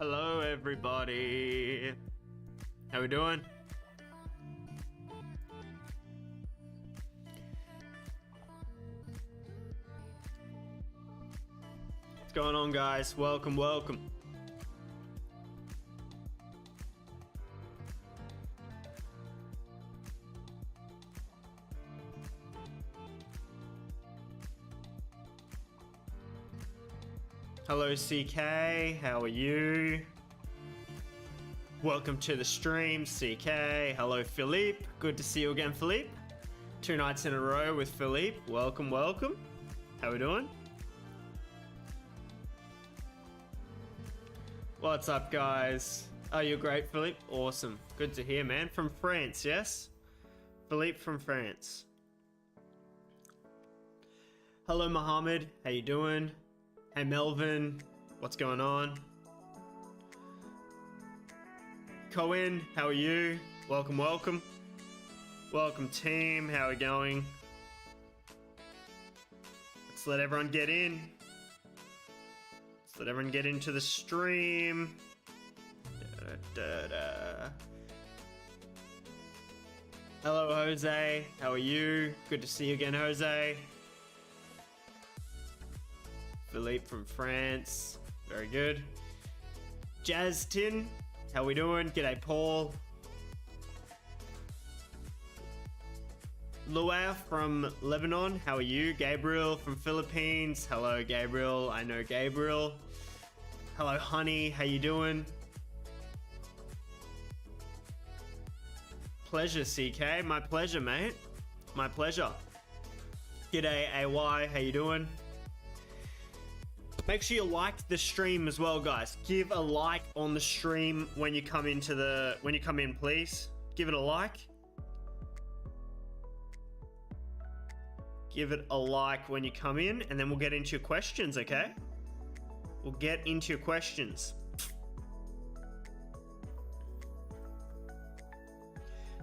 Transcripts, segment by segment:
Hello, everybody. How we doing? What's going on, guys? Welcome, welcome. Hello, CK. How are you? Welcome to the stream, CK. Hello, Philippe. Good to see you again, Philippe. 2 nights in a row with Philippe. Welcome, welcome. How we doing? What's up, guys? Oh, you're great, Philippe. Awesome. Good to hear, man. From France, yes? Philippe from France. Hello, Mohammed. How you doing? Hey, Melvin. What's going on? Cohen, how are you? Welcome, welcome. Welcome, team. How are we going? Let's let everyone get in. Let's let everyone get into the stream. Hello, Jose. How are you? Good to see you again, Jose. Philippe from France. Very good. Jazz Tin. How we doing? G'day, Paul. Luau from Lebanon. How are you? Gabriel from Philippines. Hello, Gabriel. I know Gabriel. Hello, Honey. How you doing? Pleasure, CK. My pleasure, mate. My pleasure. G'day, AY. How you doing? Make sure you like the stream as well, guys. Give a like on the stream when you come in, please. Give it a like. Give it a like when you come in, and then we'll get into your questions, okay? We'll get into your questions.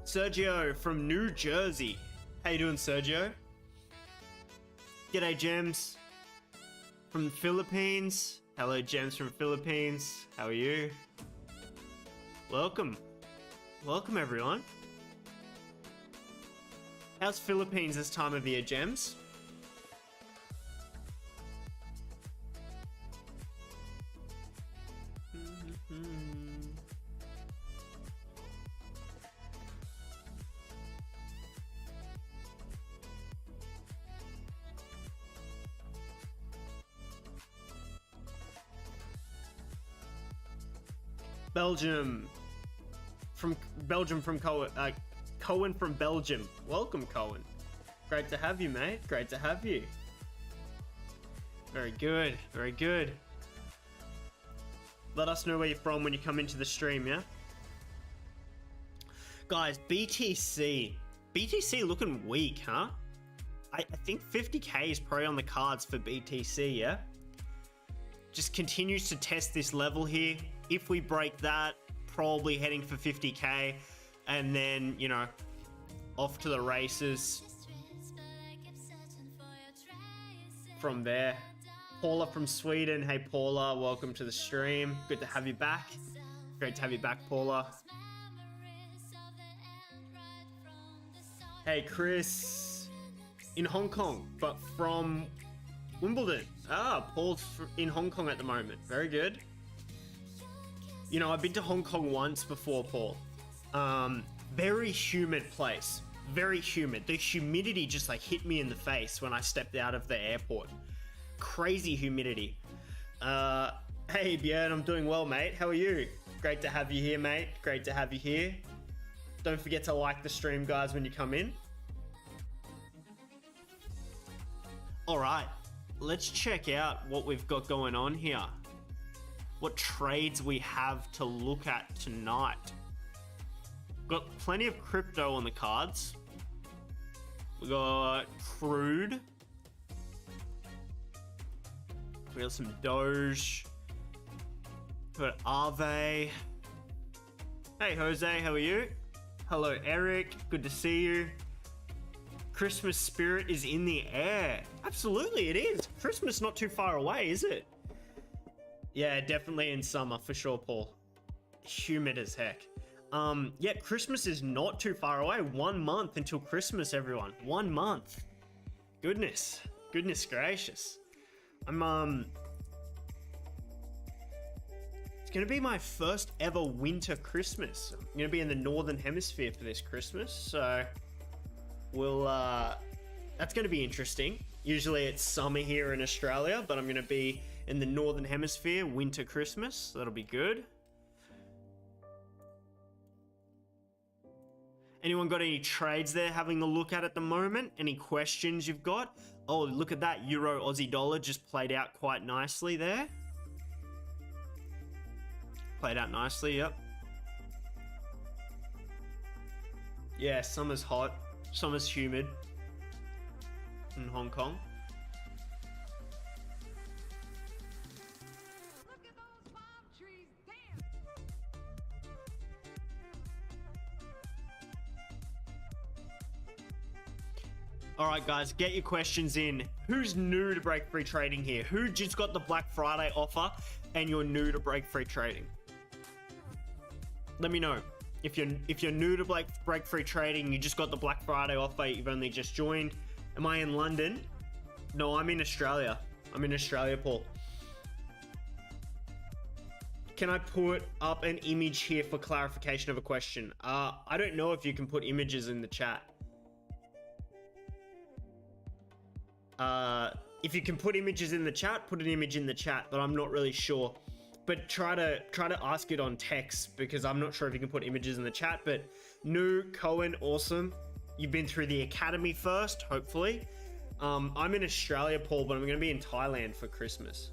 Sergio from New Jersey. How you doing, Sergio? G'day, Gems. From the Philippines. Hello, Gems from Philippines. How are you? Welcome. Welcome, everyone. How's Philippines this time of year, Gems? Belgium from Cohen. Cohen from Belgium. Welcome, Cohen. Great to have you, mate. Great to have you. Very good. Very good. Let us know where you're from when you come into the stream, yeah? Guys, BTC. BTC looking weak, huh? I think 50k is probably on the cards for BTC, yeah? Just continues to test this level here. If we break that, probably heading for 50k, and then, you know, off to the races from there. Paula from Sweden. Hey, Paula, welcome to the stream. Good to have you back. Great to have you back, Paula. Hey, Chris, in Hong Kong, but from Wimbledon. Ah, Paul's in Hong Kong at the moment. Very good. You know, I've been to Hong Kong once before, Paul. Very humid place. Very humid. The humidity just like hit me in the face when I stepped out of the airport. Crazy humidity. Hey, Björn, I'm doing well, mate. How are you? Great to have you here, mate. Great to have you here. Don't forget to like the stream, guys, when you come in. All right, let's check out what we've got going on here. What trades we have to look at tonight. Got plenty of crypto on the cards. We got crude. We got some Doge. We got Aave. Hey, Jose, how are you? Hello, Eric. Good to see you. Christmas spirit is in the air. Absolutely, it is. Christmas not too far away, is it? Yeah, definitely in summer for sure, Paul. Humid as heck. Yeah, Christmas is not too far away. 1 month until Christmas, everyone. 1 month. Goodness gracious. It's gonna be my first ever winter Christmas. I'm gonna be in the Northern Hemisphere for this Christmas, so we'll, that's gonna be interesting. Usually it's summer here in Australia, but I'm gonna be in the Northern Hemisphere, winter Christmas. That'll be good. Anyone got any trades they're having a look at the moment? Any questions you've got? Oh, look at that. Euro Aussie dollar just played out quite nicely there. Played out nicely, yep. Yeah, summer's hot. Summer's humid in Hong Kong. All right, guys, get your questions in. Who's new to Breakfree Trading here? Who just got the Black Friday offer and you're new to Breakfree Trading? Let me know. If you're new to Breakfree Trading, you just got the Black Friday offer, you've only just joined. Am I in London? No, I'm in Australia. I'm in Australia, Paul. Can I put up an image here for clarification of a question? I don't know if you can put images in the chat. If you can put images in the chat, put an image in the chat, but I'm not really sure. But try to ask it on text, because I'm not sure if you can put images in the chat. But new Cohen, awesome. You've been through the academy first, hopefully. I'm in Australia, Paul, but I'm going to be in Thailand for Christmas.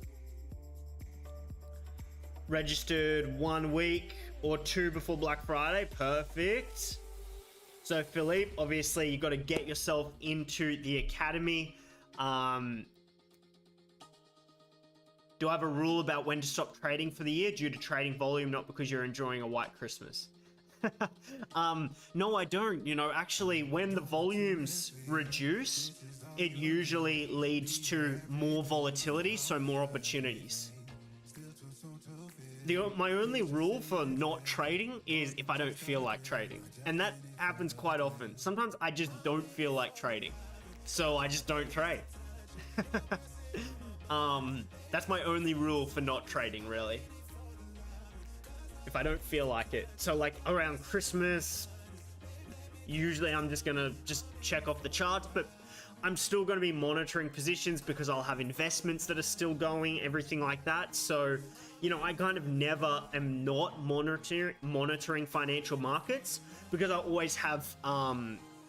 Registered 1 week or 2 before Black Friday. Perfect. So Philippe, obviously you got to get yourself into the academy. Do I have a rule about when to stop trading for the year due to trading volume, not because you're enjoying a white Christmas? No, I don't. You know, actually, when the volumes reduce, it usually leads to more volatility, so more opportunities. My only rule for not trading is if I don't feel like trading. And that happens quite often. Sometimes I just don't feel like trading, so I just don't trade. That's my only rule for not trading, really. If I don't feel like it. So like around Christmas, usually I'm just gonna check off the charts, but I'm still gonna be monitoring positions because I'll have investments that are still going, everything like that. So, you know, I kind of never am not monitoring financial markets because I always have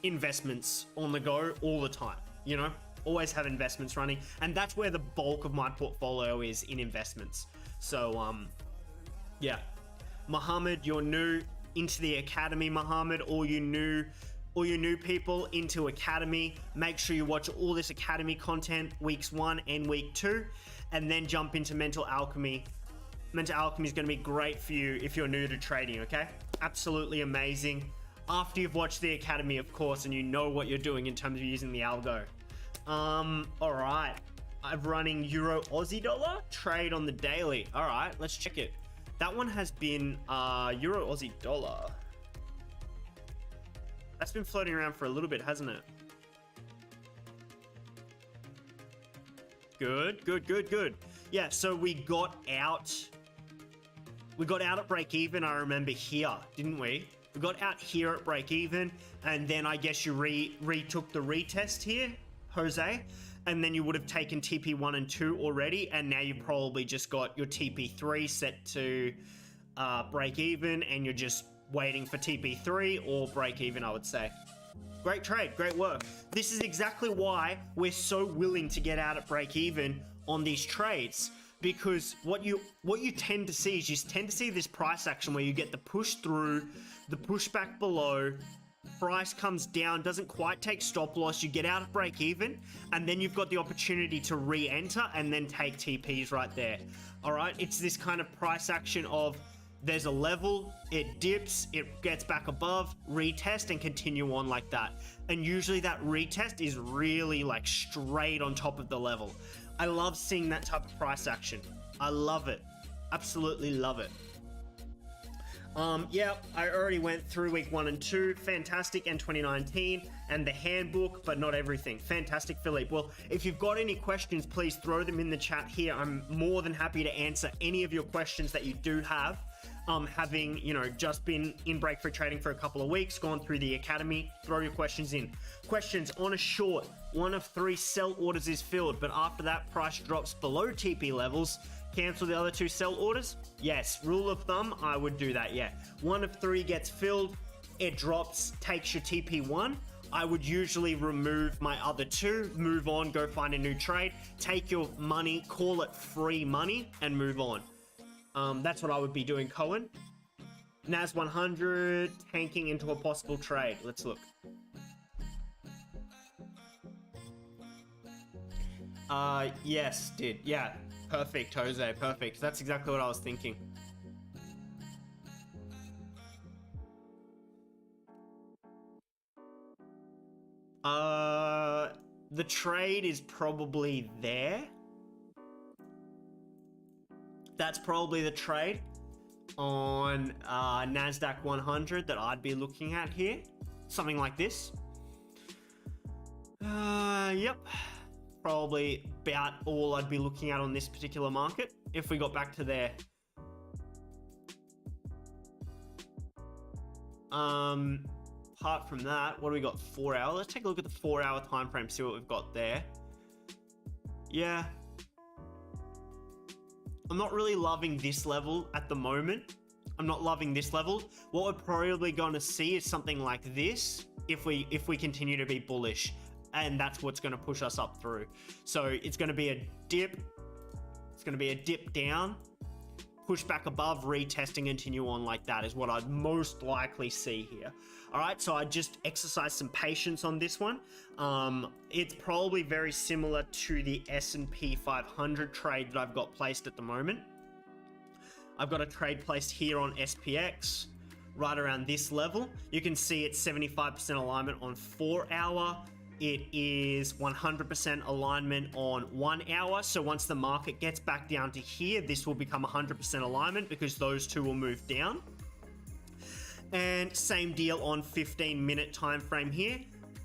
investments on the go all the time, you know? Always have investments running, and that's where the bulk of my portfolio is, in investments. So yeah, Mohammed, you're new into the academy. Mohammed, all you new people into academy, make sure you watch all this academy content weeks 1 and week 2, and then jump into mental alchemy. Mental alchemy is going to be great for you if you're new to trading. Okay, absolutely amazing after you've watched the academy, of course, and you know what you're doing in terms of using the algo. All right, I'm running Euro Aussie dollar trade on the daily. All right, let's check it. That one has been Euro Aussie dollar. That's been floating around for a little bit, hasn't it? Good. Yeah, so we got out at break even, I remember, here, didn't we? We got out here at break even, and then I guess you retook the retest here, Jose, and then you would have taken TP1 and 2 already, and now you probably just got your TP3 set to break even, and you're just waiting for TP3 or break even, I would say. Great trade, great work. This is exactly why we're so willing to get out at break even on these trades, because what you tend to see is you tend to see this price action where you get the push through, the pushback below, price comes down, doesn't quite take stop loss, you get out at break even, and then you've got the opportunity to re-enter and then take TPs right there. All right, it's this kind of price action of there's a level, it dips, it gets back above, retest, and continue on like that. And usually that retest is really like straight on top of the level. I love seeing that type of price action. I love it. Absolutely love it. Yeah, I already went through week 1 and 2, fantastic, and 2019, and the handbook, but not everything. Fantastic, Philippe. Well, if you've got any questions, please throw them in the chat here. I'm more than happy to answer any of your questions that you do have. Having, you know, just been in Breakfree Trading for a couple of weeks, gone through the academy, throw your questions in. Questions on a short, 1 of 3 sell orders is filled, but after that price drops below TP levels, cancel the other 2 sell orders? Yes, rule of thumb, I would do that, yeah. 1 of 3 gets filled, it drops, takes your TP1. I would usually remove my other 2, move on, go find a new trade, take your money, call it free money, and move on. That's what I would be doing, Cohen. NAS 100, tanking into a possible trade. Let's look. Yes, did. Yeah, perfect, Jose, perfect. That's exactly what I was thinking. The trade is probably there. That's probably the trade on NASDAQ 100 that I'd be looking at here. Something like this. Yep. Probably about all I'd be looking at on this particular market if we got back to there. Apart from that, what do we got? 4 hour. Let's take a look at the 4 hour time frame, see what we've got there. Yeah. I'm not really loving this level at the moment. I'm not loving this level. What we're probably going to see is something like this if we continue to be bullish, and that's what's going to push us up through. So it's going to be a dip. It's going to be a dip down, push back above, retest, and continue on like that is what I'd most likely see here. All right, so I just exercise some patience on this one. It's probably very similar to the S&P 500 trade that I've got placed at the moment. I've got a trade placed here on SPX, right around this level. You can see it's 75% alignment on 4 hour. It is 100% alignment on 1 hour. So once the market gets back down to here, this will become 100% alignment because those 2 will move down. And same deal on 15-minute time frame here.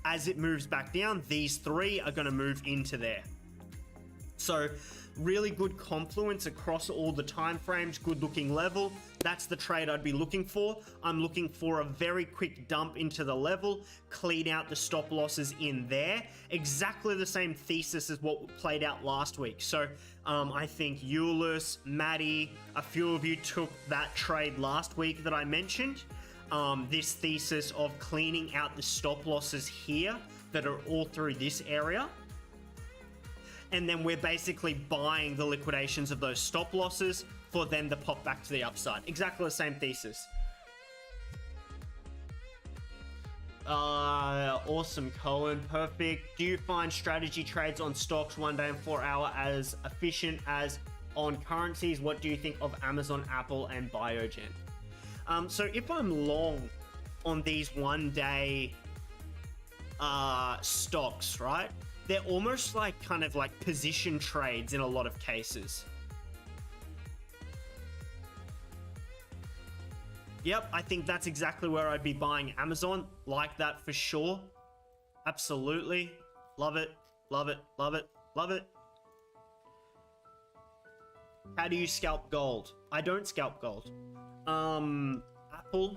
As it moves back down, these 3 are going to move into there. So really good confluence across all the time frames, good looking level. That's the trade I'd be looking for. I'm looking for a very quick dump into the level, clean out the stop losses in there. Exactly the same thesis as what played out last week. So I think Euless, Maddie, a few of you took that trade last week that I mentioned. This thesis of cleaning out the stop losses here that are all through this area. And then we're basically buying the liquidations of those stop losses for them to pop back to the upside. Exactly the same thesis. Awesome, Cohen. Perfect. Do you find strategy trades on stocks 1 day and 4 hour as efficient as on currencies? What do you think of Amazon, Apple, and Biogen? So if I'm long on these 1 day stocks, right? They're almost like kind of like position trades in a lot of cases. Yep, I think that's exactly where I'd be buying Amazon. Like that for sure. Absolutely. Love it. Love it. Love it. Love it. How do you scalp gold? I don't scalp gold. Apple.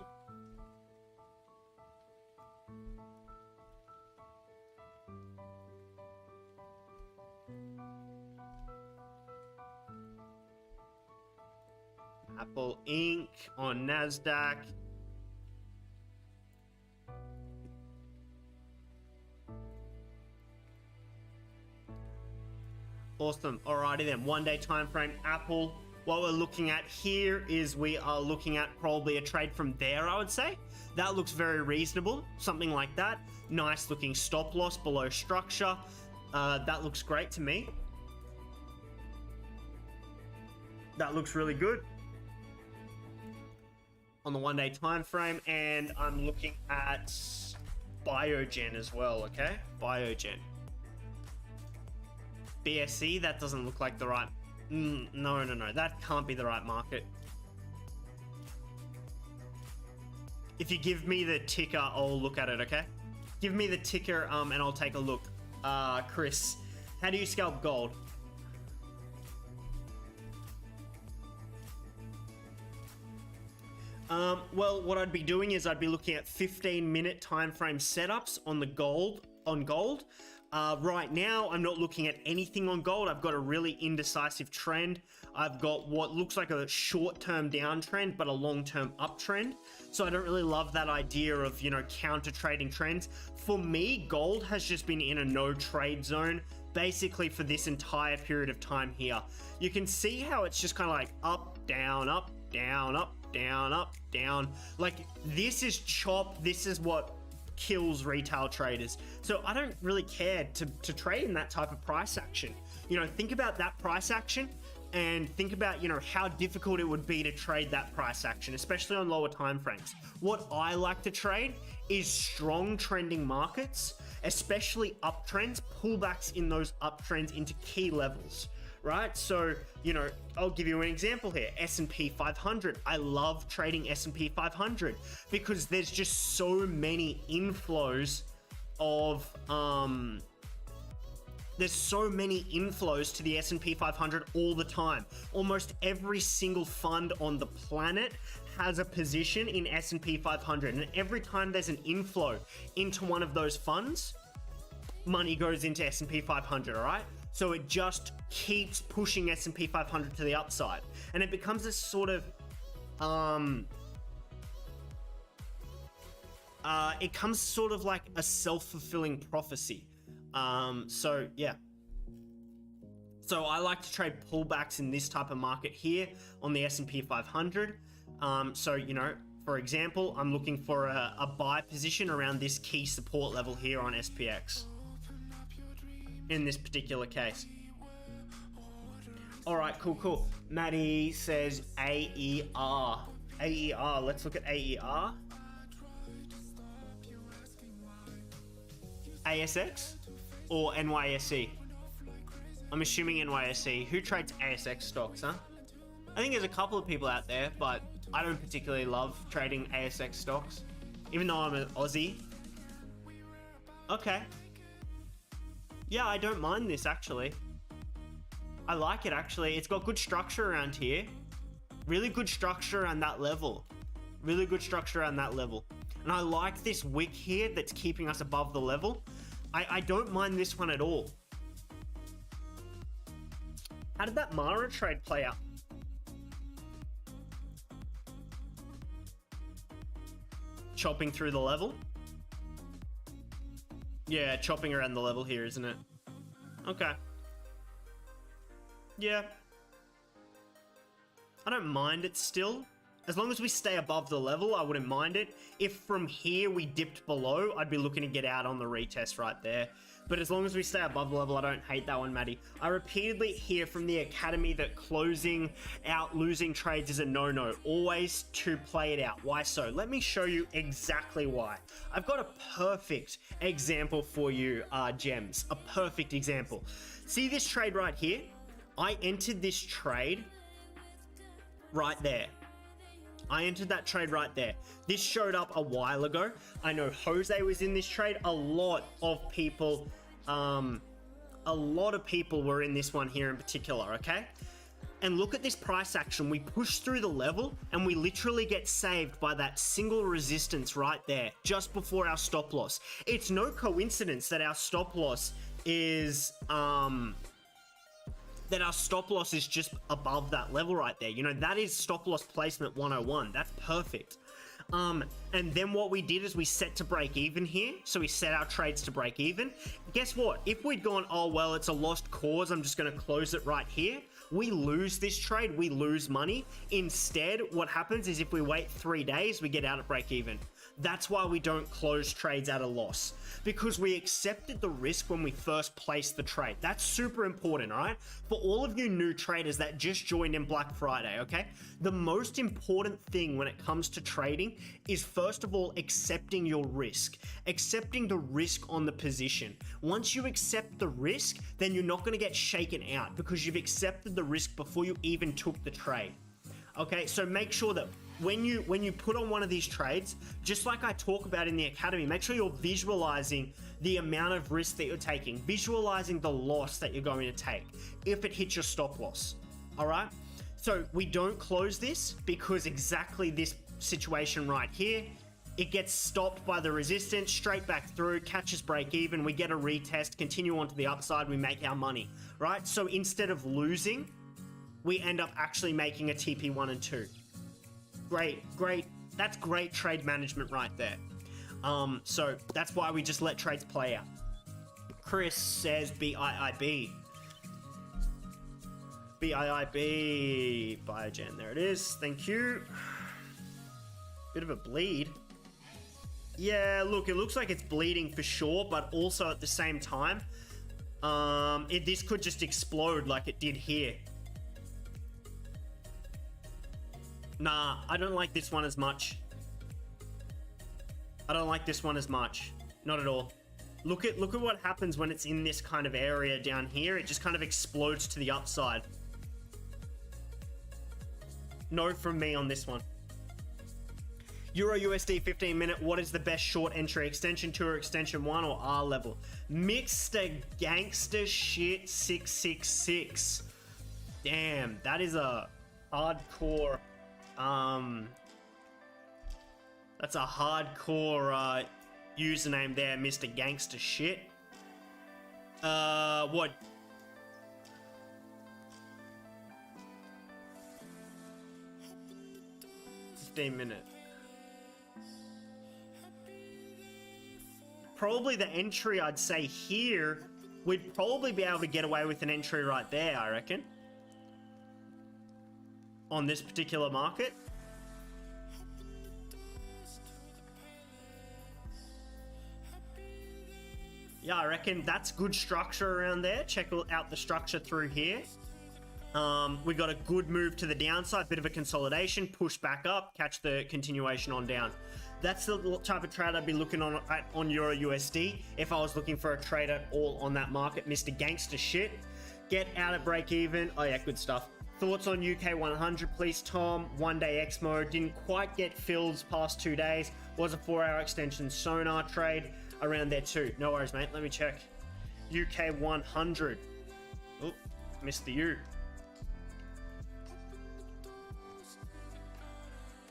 Apple Inc. on NASDAQ. Awesome. Alrighty then. 1 day time frame. Apple. What we're looking at here is we are looking at probably a trade from there, I would say. That looks very reasonable. Something like that. Nice looking stop loss below structure. That looks great to me. That looks really good on the 1 day time frame. And I'm looking at Biogen as well. Okay, Biogen. BSC, that doesn't look like the right No, that can't be the right market. If you give me the ticker, I'll look at it, okay? Give me the ticker, and I'll take a look. Chris, how do you scalp gold? Well, what I'd be doing is I'd be looking at 15-minute time frame setups on the gold. Right now, I'm not looking at anything on gold. I've got a really indecisive trend. I've got what looks like a short-term downtrend, but a long-term uptrend. So I don't really love that idea of, you know, counter trading trends. For me, gold has just been in a no trade zone, basically for this entire period of time here. You can see how it's just kind of like up, down, up, down, up, down, up, down. Like, this is chop. This is what kills retail traders. So I don't really care to trade in that type of price action. You know, think about that price action and think about, you know, how difficult it would be to trade that price action, especially on lower time frames. What I like to trade is strong trending markets, especially uptrends, pullbacks in those uptrends into key levels, right? So, you know, I'll give you an example here. S&P 500. I love trading S&P 500 because there's just so many inflows of, there's so many inflows to the S&P 500 all the time. Almost every single fund on the planet has a position in S&P 500. And every time there's an inflow into one of those funds, money goes into S&P 500, all right? So it just keeps pushing S&P 500 to the upside. And it becomes this sort of, it comes sort of like a self-fulfilling prophecy. So yeah. So I like to trade pullbacks in this type of market here on the S&P 500. So, you know, for example, I'm looking for a buy position around this key support level here on SPX. In this particular case. All right, cool. Maddie says AER. AER, let's look at AER. ASX or NYSE? I'm assuming NYSE. Who trades ASX stocks, huh? I think there's a couple of people out there, but I don't particularly love trading ASX stocks, even though I'm an Aussie. Okay. Yeah, I don't mind this, actually. I like it, actually. It's got good structure around here. Really good structure around that level. Really good structure around that level. And I like this wick here that's keeping us above the level. I don't mind this one at all. How did that Mara trade play out? Chopping through the level? Yeah, chopping around the level here, isn't it? Okay. Yeah. I don't mind it still. As long as we stay above the level, I wouldn't mind it. If from here we dipped below, I'd be looking to get out on the retest right there. But as long as we stay above the level, I don't hate that one, Maddie. I repeatedly hear from the academy that closing out losing trades is a no-no. Always to play it out. Why so? Let me show you exactly why. I've got a perfect example for you, Gems. A perfect example. See this trade right here? I entered this trade right there. I entered that trade right there. This showed up a while ago. I know Jose was in this trade. A lot of people were in this one here in particular, okay? And look at this price action. We push through the level and we literally get saved by that single resistance right there, just before our stop loss. It's no coincidence that our stop loss is, just above that level right there. You know, that is stop loss placement 101. That's perfect. And then what we did is we set to break even here. So we set our trades to break even. Guess what? If we'd gone, oh, well, it's a lost cause, I'm just going to close it right here. We lose this trade. We lose money. Instead, what happens is if we wait 3 days, we get out at break even. That's why we don't close trades at a loss, because we accepted the risk when we first placed the trade. That's super important, all right? For all of you new traders that just joined in Black Friday, okay? The most important thing when it comes to trading is, first of all, accepting your risk, accepting the risk on the position. Once you accept the risk, then you're not gonna get shaken out because you've accepted the risk before you even took the trade. Okay, so make sure that when you put on one of these trades, just like I talk about in the academy, make sure you're visualizing the amount of risk that you're taking, visualizing the loss that you're going to take if it hits your stop loss. All right, so we don't close this because exactly this situation right here, it gets stopped by the resistance, straight back through, catches break even, we get a retest, continue on to the upside, we make our money, right? So instead of losing, we end up actually making a TP 1 and 2. Great. That's great trade management right there. So that's why we just let trades play out. Chris says BIIB. BIIB. Biogen. There it is. Thank you. Bit of a bleed. Yeah, look, it looks like it's bleeding for sure, but also at the same time, this could just explode like it did here. Nah, I don't like this one as much. I don't like this one as much. Not at all. Look at what happens when it's in this kind of area down here. It just kind of explodes to the upside. No from me on this one. Euro USD 15 minute. What is the best short entry? Extension 2 or extension 1 or R level? Mr. Gangster Shit 666. Damn, that is a hardcore... that's a hardcore username there, Mr. Gangster Shit. What? $15-minute. Probably the entry, I'd say here, we'd probably be able to get away with an entry right there, I reckon. On this particular market. Yeah, I reckon that's good structure around there. Check out the structure through here. We got a good move to the downside, bit of a consolidation, push back up, catch the continuation on down. That's the type of trade I'd be looking on Euro USD if I was looking for a trade at all on that market. Mr. Gangster Shit. Get out at break even. Oh yeah, good stuff. Thoughts on UK 100, please, Tom? 1-day Exmo. Didn't quite get filled past 2 days. Was a 4-hour extension sonar trade around there too. No worries, mate. Let me check. UK 100. Oh, missed the U.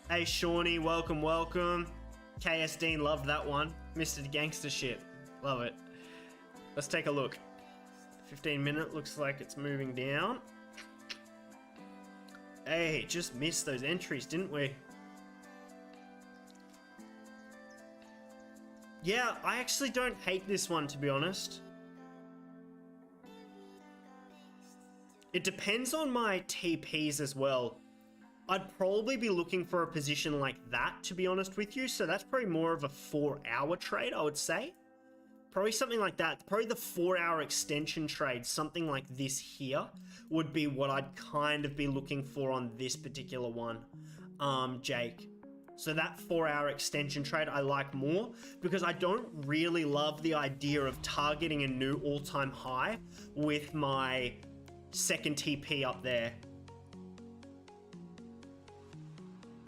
Hey, Shawnee. Welcome, welcome. KS Dean, loved that one. Mr. Gangster Shit. Love it. Let's take a look. 15-minute. Looks like it's moving down. Hey, just missed those entries, didn't we? Yeah, I actually don't hate this one, to be honest. It depends on my TPs as well. I'd probably be looking for a position like that, to be honest with you. So that's probably more of a 4-hour trade, I would say. Probably something like that. Probably the 4-hour extension trade, something like this here, would be what I'd kind of be looking for on this particular one, Jake. So that 4-hour extension trade I like more because I don't really love the idea of targeting a new all-time high with my second TP up there.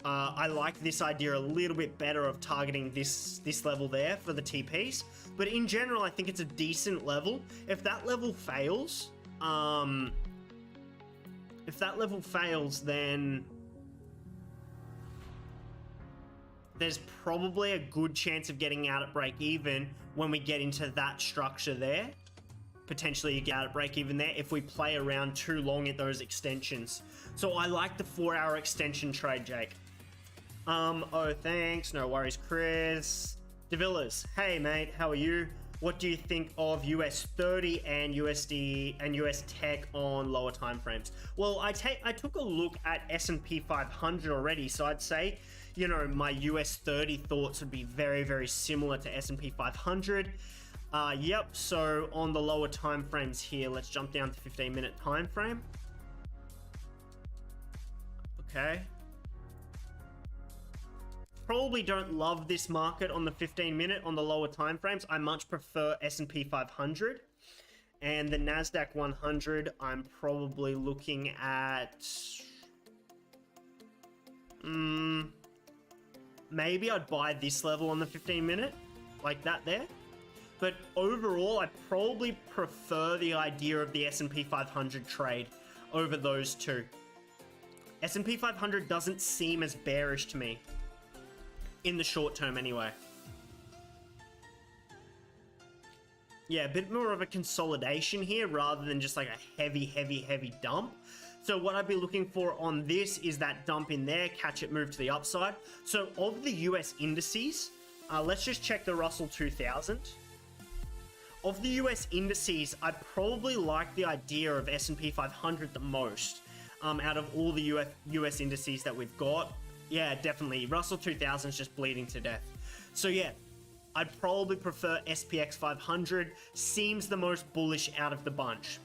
I like this idea a little bit better of targeting this level there for the TPs. But in general, I think it's a decent level. If that level fails, then there's probably a good chance of getting out at break even when we get into that structure there. Potentially you get out at break even there if we play around too long at those extensions. So I like the 4-hour extension trade, Jake. Oh, thanks. No worries, Chris. DeVillas, hey mate, how are you? What do you think of US 30 and USD and US tech on lower time frames? Well, I took a look at S&P 500 already, so I'd say you know, my US 30 thoughts would be very, very similar to S&P 500. Yep, so on the lower time frames here, let's jump down to 15-minute time frame. Okay. Probably don't love this market on the 15-minute on the lower time frames. I much prefer S&P 500. And the NASDAQ 100, I'm probably looking at... maybe I'd buy this level on the 15-minute, like that there. But overall, I probably prefer the idea of the S&P 500 trade over those two. S&P 500 doesn't seem as bearish to me. In the short term anyway. Yeah, a bit more of a consolidation here rather than just like a heavy dump. So what I'd be looking for on this is that dump in there, catch it, move to the upside. So of the US indices, let's just check the Russell 2000. Of the US indices, I probably like the idea of S&P 500 the most out of all the US indices that we've got. Yeah, definitely. Russell 2000 is just bleeding to death. So yeah, I'd probably prefer SPX 500. Seems the most bullish out of the bunch.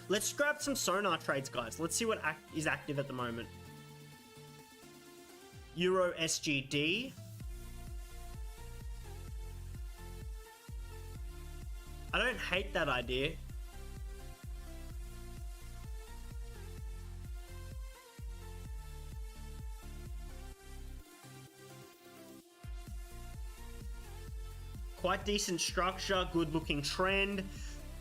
Let's grab some Sonar trades, guys. Let's see what is active at the moment. Euro SGD. I don't hate that idea. Quite decent structure, good looking trend,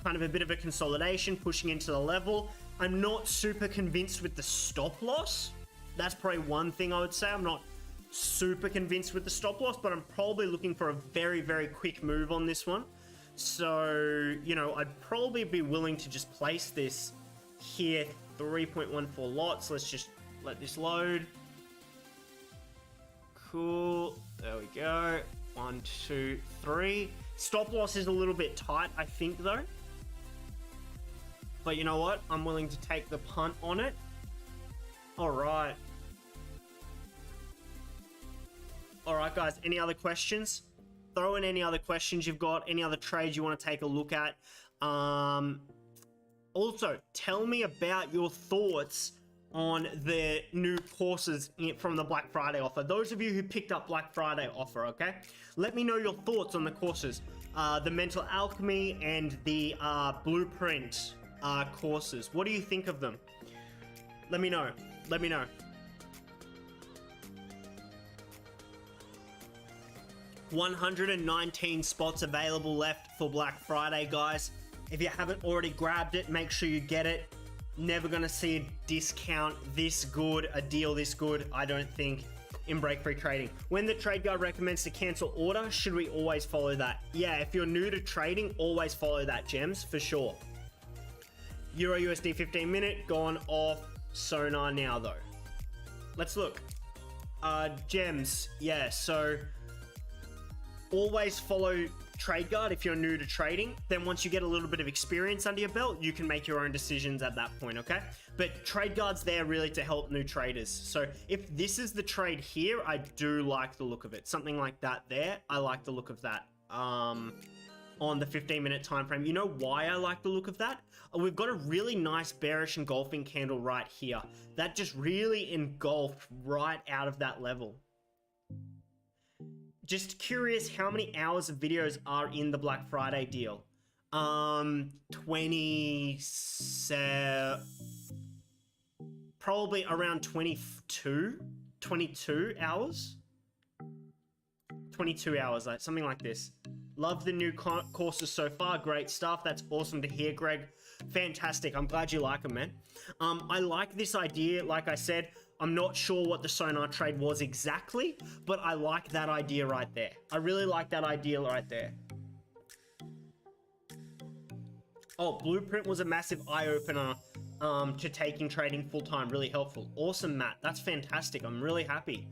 kind of a bit of a consolidation pushing into the level. I'm not super convinced with the stop loss. That's probably one thing I would say. I'm not super convinced with the stop loss, but I'm probably looking for a very, very quick move on this one. So, you know, I'd probably be willing to just place this here, 3.14 lots. Let's just let this load. Cool, there we go. 1, 2, 3. Stop loss is a little bit tight, I think, though. But you know what? I'm willing to take the punt on it. All right. All right, guys. Any other questions? Throw in any other questions you've got. Any other trades you want to take a look at. Also, tell me about your thoughts on the new courses from the Black Friday offer. Those of you who picked up Black Friday offer, okay? Let me know your thoughts on the courses. The Mental Alchemy and the Blueprint courses. What do you think of them? Let me know. Let me know. 119 spots available left for Black Friday, guys. If you haven't already grabbed it, make sure you get it. Never gonna see a discount this good, a deal this good, I don't think, in Breakfree Trading. When the trade guide recommends to cancel order, should we always follow that? Yeah, if you're new to trading, always follow that, Gems, for sure. Euro USD 15 minute, gone off Sonar now though. Let's look. Gems, yeah, so always follow trade guide if you're new to trading. Then once you get a little bit of experience under your belt, you can make your own decisions at that point, okay? But trade guide's there really to help new traders. So if this is the trade here, I do like the look of it. Something like that there, I like the look of that on the 15-minute time frame. You know why I like the look of that? We've got a really nice bearish engulfing candle right here. That just really engulfed right out of that level. Just curious how many hours of videos are in the Black Friday deal. 27, probably around 22 hours. 22 hours, something like this. Love the new courses so far. Great stuff. That's awesome to hear, Greg. Fantastic. I'm glad you like them, man. I like this idea. Like I said, I'm not sure what the Sonar trade was exactly, but I like that idea right there. I really like that idea right there. Oh, Blueprint was a massive eye-opener to taking trading full-time. Really helpful. Awesome, Matt. That's fantastic. I'm really happy.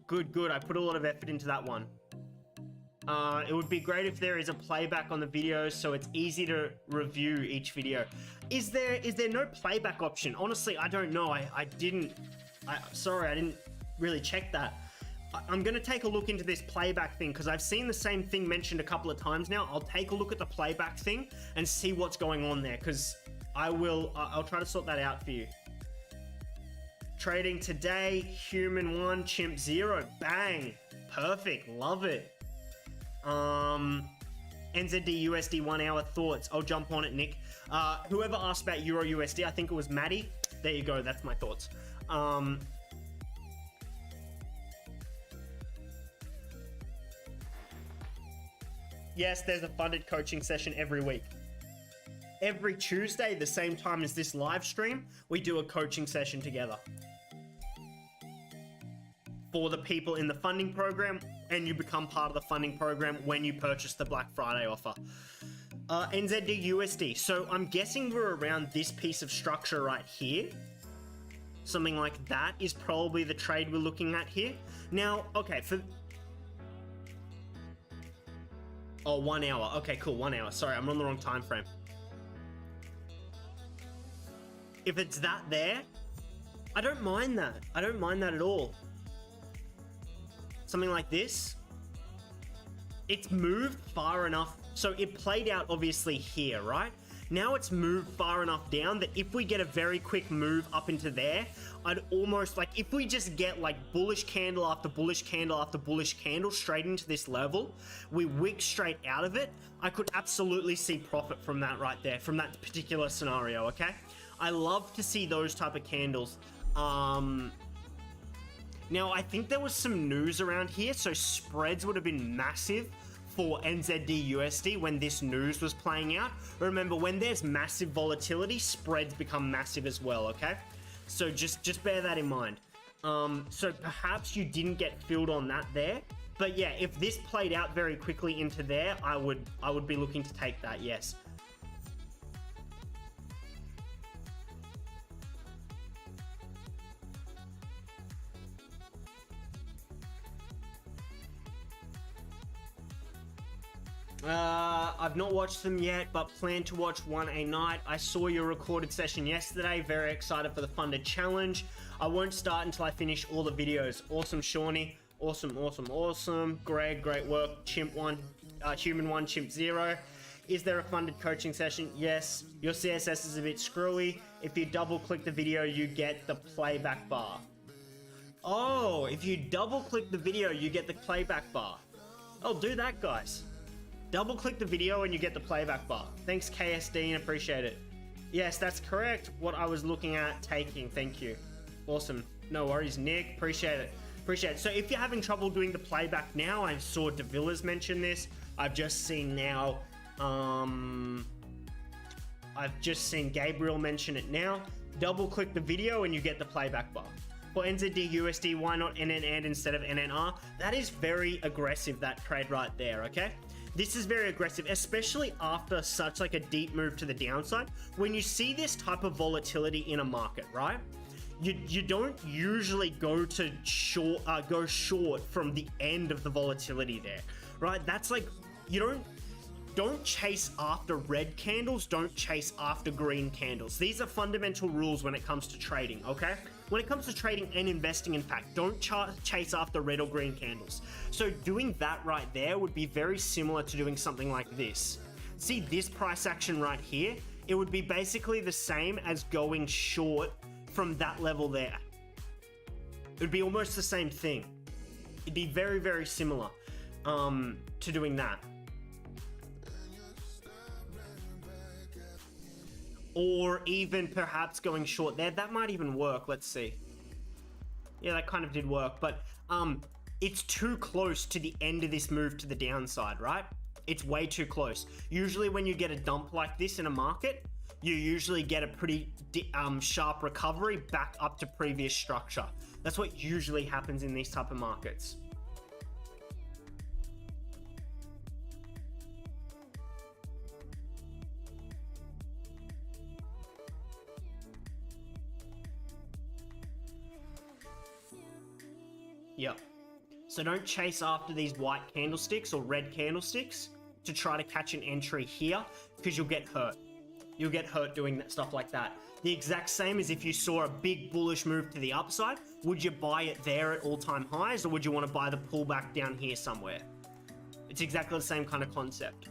Good, good. I put a lot of effort into that one. It would be great if there is a playback on the video so it's easy to review each video. Is there no playback option? Honestly, I don't know. Sorry, I didn't really check that. I'm going to take a look into this playback thing because I've seen the same thing mentioned a couple of times now. I'll take a look at the playback thing and see what's going on there, because I'll try to sort that out for you. Trading today, human 1, chimp 0. Bang. Perfect. Love it. NZD USD 1 hour thoughts. I'll jump on it, Nick. Whoever asked about Euro USD, I think it was Maddie. There you go. That's my thoughts. Yes, there's a funded coaching session every week. Every Tuesday, the same time as this live stream, we do a coaching session together for the people in the funding program, and you become part of the funding program when you purchase the Black Friday offer. NZD USD. So I'm guessing we're around this piece of structure right here. Something like that is probably the trade we're looking at here. Now, okay, oh, 1 hour. Okay, cool, 1 hour. Sorry, I'm on the wrong time frame. If it's that there, I don't mind that. I don't mind that at all. Something like this. It's moved far enough. So it played out obviously here, right? Now it's moved far enough down that if we get a very quick move up into there, I'd almost like, if we just get like bullish candle after bullish candle after bullish candle straight into this level, we wick straight out of it, I could absolutely see profit from that right there, from that particular scenario, okay? I love to see those type of candles. Now, I think there was some news around here, so spreads would have been massive for NZD USD when this news was playing out. Remember, when there's massive volatility, spreads become massive as well, okay? So just bear that in mind. So perhaps you didn't get filled on that there, but yeah, if this played out very quickly into there, I would be looking to take that, yes. I've not watched them yet, but plan to watch one a night. I saw your recorded session yesterday. Very excited for the funded challenge. I won't start until I finish all the videos. Awesome, Shawnee. Awesome, awesome, awesome. Greg, great work. Chimp 1, human 1, chimp 0. Is there a funded coaching session? Yes. Your CSS is a bit screwy. If you double click the video, you get the playback bar. Oh, if you double click the video, you get the playback bar. Oh, do that, guys. Double click the video and you get the playback bar. Thanks, KSD, and appreciate it. Yes, that's correct. What I was looking at taking. Thank you. Awesome. No worries, Nick. Appreciate it. Appreciate it. So if you're having trouble doing the playback now, I saw Davilla's mention this. I've just seen now. I've just seen Gabriel mention it now. Double click the video and you get the playback bar. For NZD USD, why not NNN instead of NNR? That is very aggressive, that trade right there, okay? This is very aggressive, especially after such like a deep move to the downside. When you see this type of volatility in a market, right? You don't usually go short from the end of the volatility there, right? That's like, you don't chase after red candles, don't chase after green candles. These are fundamental rules when it comes to trading, okay? When it comes to trading and investing, in fact, don't chase after red or green candles. So doing that right there would be very similar to doing something like this. See this price action right here? It would be basically the same as going short from that level there. It would be almost the same thing. It'd be very, very similar to doing that. Or even perhaps going short there. That might even work. Let's see. Yeah, that kind of did work, but it's too close to the end of this move to the downside, right? It's way too close. Usually when you get a dump like this in a market, you usually get a pretty sharp recovery back up to previous structure. That's what usually happens in these type of markets. Yep. So don't chase after these white candlesticks or red candlesticks to try to catch an entry here, because you'll get hurt. You'll get hurt doing that stuff like that. The exact same as if you saw a big bullish move to the upside. Would you buy it there at all-time highs, or would you want to buy the pullback down here somewhere? It's exactly the same kind of concept.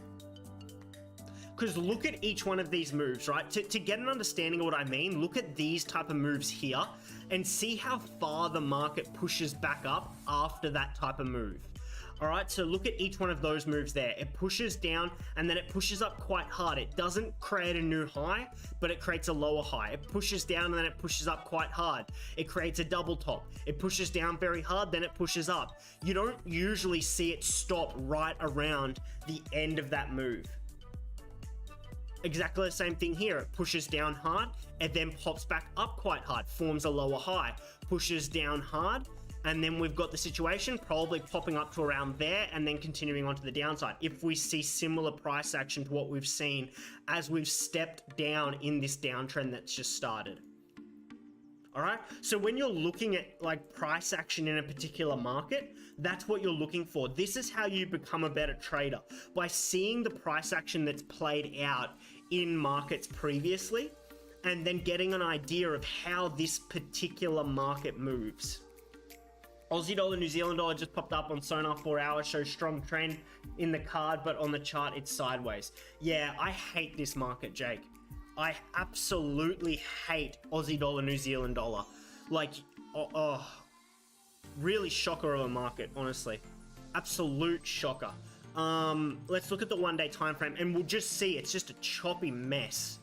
Because look at each one of these moves, right? To get an understanding of what I mean, look at these type of moves here and see how far the market pushes back up after that type of move. All right, so look at each one of those moves there. It pushes down and then it pushes up quite hard. It doesn't create a new high, but it creates a lower high. It pushes down and then it pushes up quite hard. It creates a double top. It pushes down very hard, then it pushes up. You don't usually see it stop right around the end of that move. Exactly the same thing here. It pushes down hard and then pops back up quite hard, forms a lower high, pushes down hard, and then we've got the situation probably popping up to around there and then continuing on to the downside. If we see similar price action to what we've seen as we've stepped down in this downtrend that's just started. All right, so when you're looking at like price action in a particular market, that's what you're looking for. This is how you become a better trader, by seeing the price action that's played out in markets previously and then getting an idea of how this particular market moves. Aussie dollar, New Zealand dollar just popped up on Sonar 4 hours, shows strong trend in the card, but on the chart it's sideways. Yeah, I hate this market, Jake. I absolutely hate Aussie dollar, New Zealand dollar. Like, really shocker of a market, honestly. Absolute shocker. Let's look at the 1 day time frame and we'll just see it's just a choppy mess.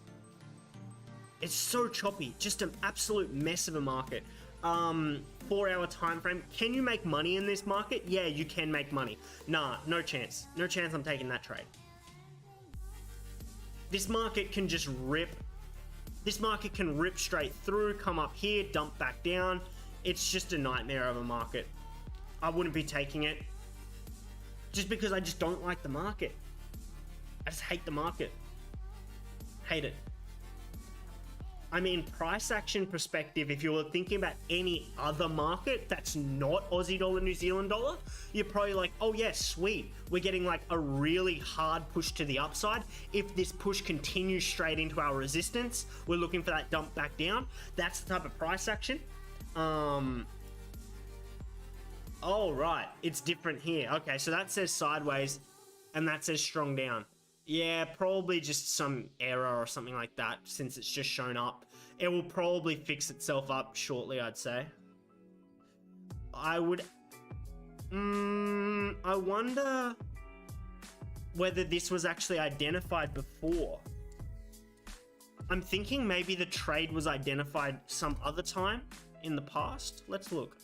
It's so choppy, just an absolute mess of a market. 4 hour time frame. Can you make money in this market? Yeah, you can make money. Nah, no chance. No chance I'm taking that trade. This market can just rip. This market can rip straight through, come up here, dump back down. It's just a nightmare of a market. I wouldn't be taking it just because I just don't like the market. I just hate the market. Hate it. I mean, price action perspective, if you were thinking about any other market that's not Aussie dollar, New Zealand dollar, you're probably like, oh yeah, sweet. We're getting like a really hard push to the upside. If this push continues straight into our resistance, we're looking for that dump back down. That's the type of price action. Oh, right. It's different here. Okay, so that says sideways and that says strong down. Yeah, probably just some error or something like that since it's just shown up. It will probably fix itself up shortly, I'd say. I wonder whether this was actually identified before. I'm thinking maybe the trade was identified some other time in the past. Let's look.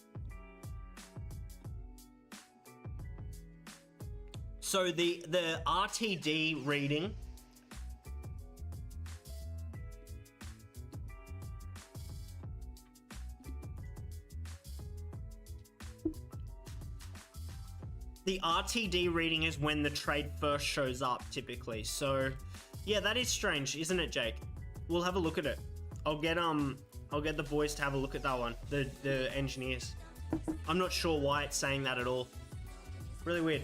So the RTD reading, is when the trade first shows up typically. So yeah, that is strange, isn't it, Jake? We'll have a look at it. I'll get the boys to have a look at that one, the engineers. I'm not sure why it's saying that at all. Really weird.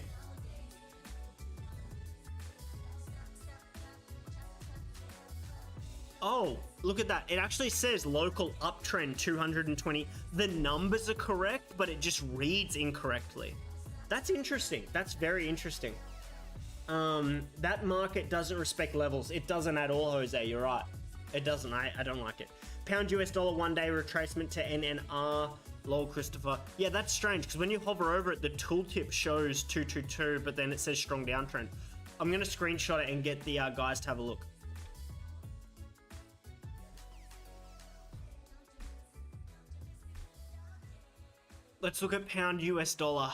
Oh, look at that. It actually says local uptrend 220. The numbers are correct, but it just reads incorrectly. That's interesting. That's very interesting. That market doesn't respect levels. It doesn't at all, Jose. You're right. It doesn't. I don't like it. Pound US dollar 1 day retracement to NNR. Lol, Christopher. Yeah, that's strange because when you hover over it, the tooltip shows 222, but then it says strong downtrend. I'm going to screenshot it and get the guys to have a look. Let's look at pound US dollar.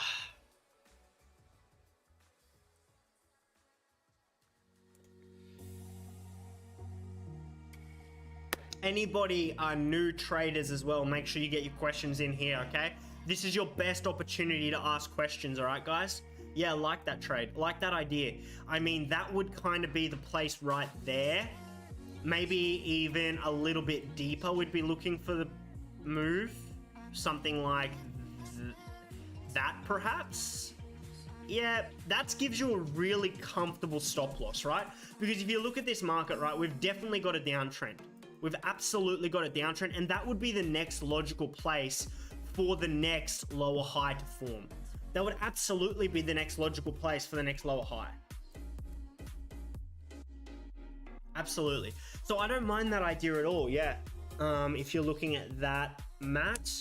Anybody are new traders as well, make sure you get your questions in here, okay? This is your best opportunity to ask questions, all right, guys? Yeah, like that trade, like that idea. I mean, that would kind of be the place right there. Maybe even a little bit deeper, we'd be looking for the move. Something like that, perhaps? yeah, that gives you a really comfortable stop loss, right? Because if you look at this market, right, we've definitely got a downtrend. We've absolutely got a downtrend, and that would be the next logical place for the next lower high to form. That would absolutely be the next logical place for the next lower high. Absolutely. So I don't mind that idea at all, yeah. If you're looking at that, Matt,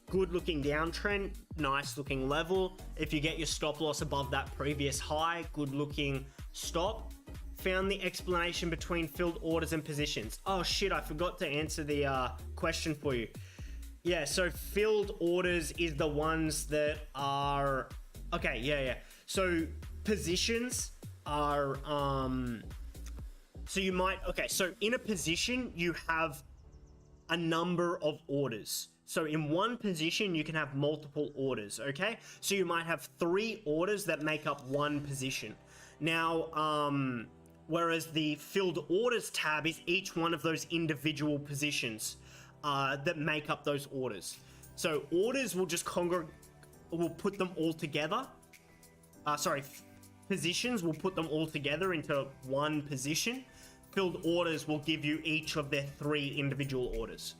good looking downtrend, nice looking level. If you get your stop loss above that previous high, good looking stop. Found the explanation between filled orders and positions. Oh shit, I forgot to answer the question for you. Yeah, so filled orders is the ones that are, okay, yeah. So positions are, so you might, okay, so in a position, you have a number of orders. So in one position, you can have multiple orders, okay? So you might have 3 orders that make up one position. Now, whereas the filled orders tab is each one of those individual positions that make up those orders. So orders will just we'll put them all together. Positions will put them all together into one position. Filled orders will give you each of their 3 individual orders.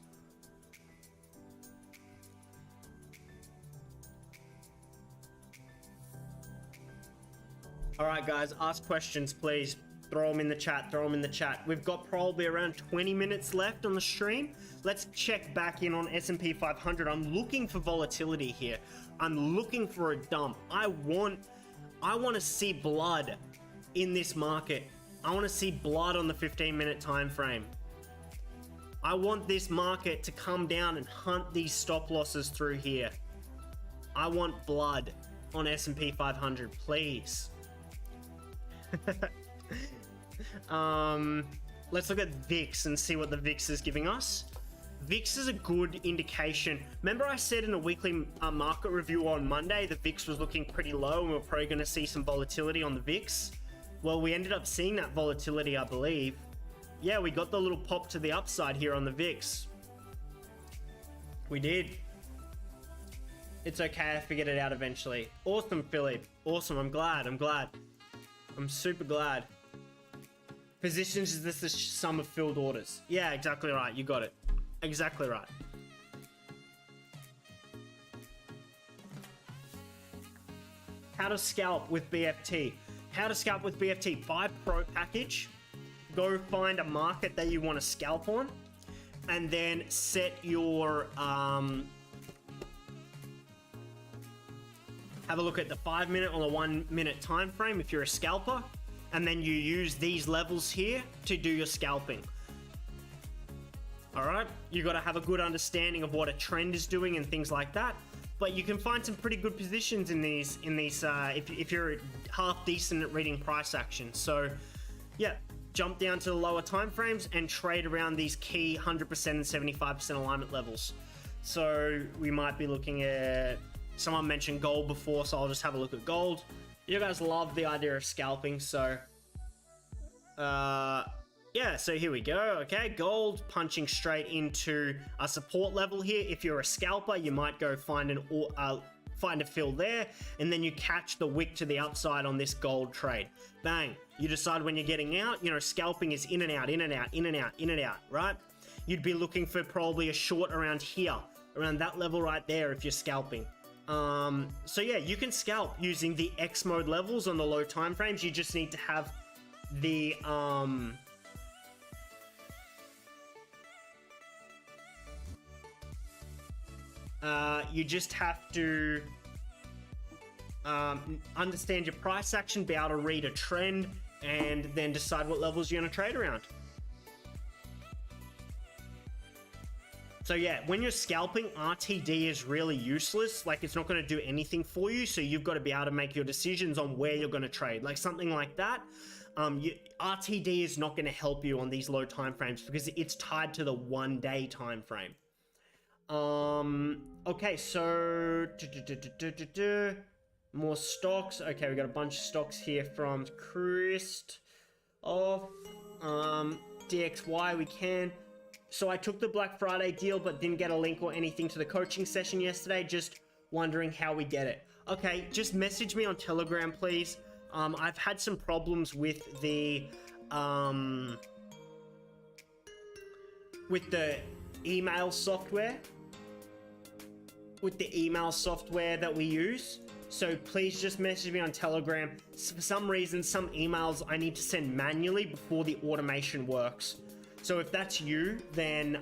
All right, guys, ask questions, please. Throw them in the chat, We've got probably around 20 minutes left on the stream. Let's check back in on S&P 500. I'm looking for volatility here. I'm looking for a dump. I want to see blood in this market. I want to see blood on the 15-minute time frame. I want this market to come down and hunt these stop losses through here. I want blood on S&P 500, please. Let's look at VIX and see what the VIX is giving us. VIX is a good indication. Remember I said in a weekly market review on Monday, the VIX was looking pretty low and we're probably going to see some volatility on the VIX. Well, we ended up seeing that volatility, I believe. Yeah, we got the little pop to the upside here on the VIX. We did. It's okay, I figured it out eventually. Awesome, Philip. Awesome, I'm glad. I'm super glad. Positions is this the sum of filled orders? Yeah, exactly right. You got it. Exactly right. How to scalp with BFT. How to scalp with BFT. Buy Pro package. Go find a market that you want to scalp on. And then set your... have a look at the 5-minute or the 1-minute time frame if you're a scalper. And then you use these levels here to do your scalping. All right, you got to have a good understanding of what a trend is doing and things like that. But you can find some pretty good positions in these if you're half decent at reading price action. So yeah, jump down to the lower time frames and trade around these key 100% and 75% alignment levels. So we might be looking at, someone mentioned gold before, so I'll just have a look at gold. You guys love the idea of scalping, so yeah, so here we go. Okay, gold punching straight into a support level here. If you're a scalper, you might go find a fill there, and then you catch the wick to the upside on this gold trade. Bang, you decide when you're getting out. You know, scalping is in and out, in and out, in and out, in and out, right? You'd be looking for probably a short around here, around that level right there if you're scalping. So yeah, you can scalp using the X mode levels on the low time frames. You just need to have the you just have to understand your price action, be able to read a trend, and then decide what levels you're going to trade around. So yeah, when you're scalping, RTD is really useless. Like, it's not going to do anything for you. So you've got to be able to make your decisions on where you're going to trade. Like something like that. RTD is not going to help you on these low time frames because it's tied to the 1-day time frame. Okay, so more stocks. Okay, we got a bunch of stocks here from Christ off. DXY we can. So I took the Black Friday deal, but didn't get a link or anything to the coaching session yesterday. Just wondering how we get it. Okay, just message me on Telegram, please. I've had some problems with the email software. With the email software that we use. So please just message me on Telegram. For some reason, some emails I need to send manually before the automation works. So if that's you, then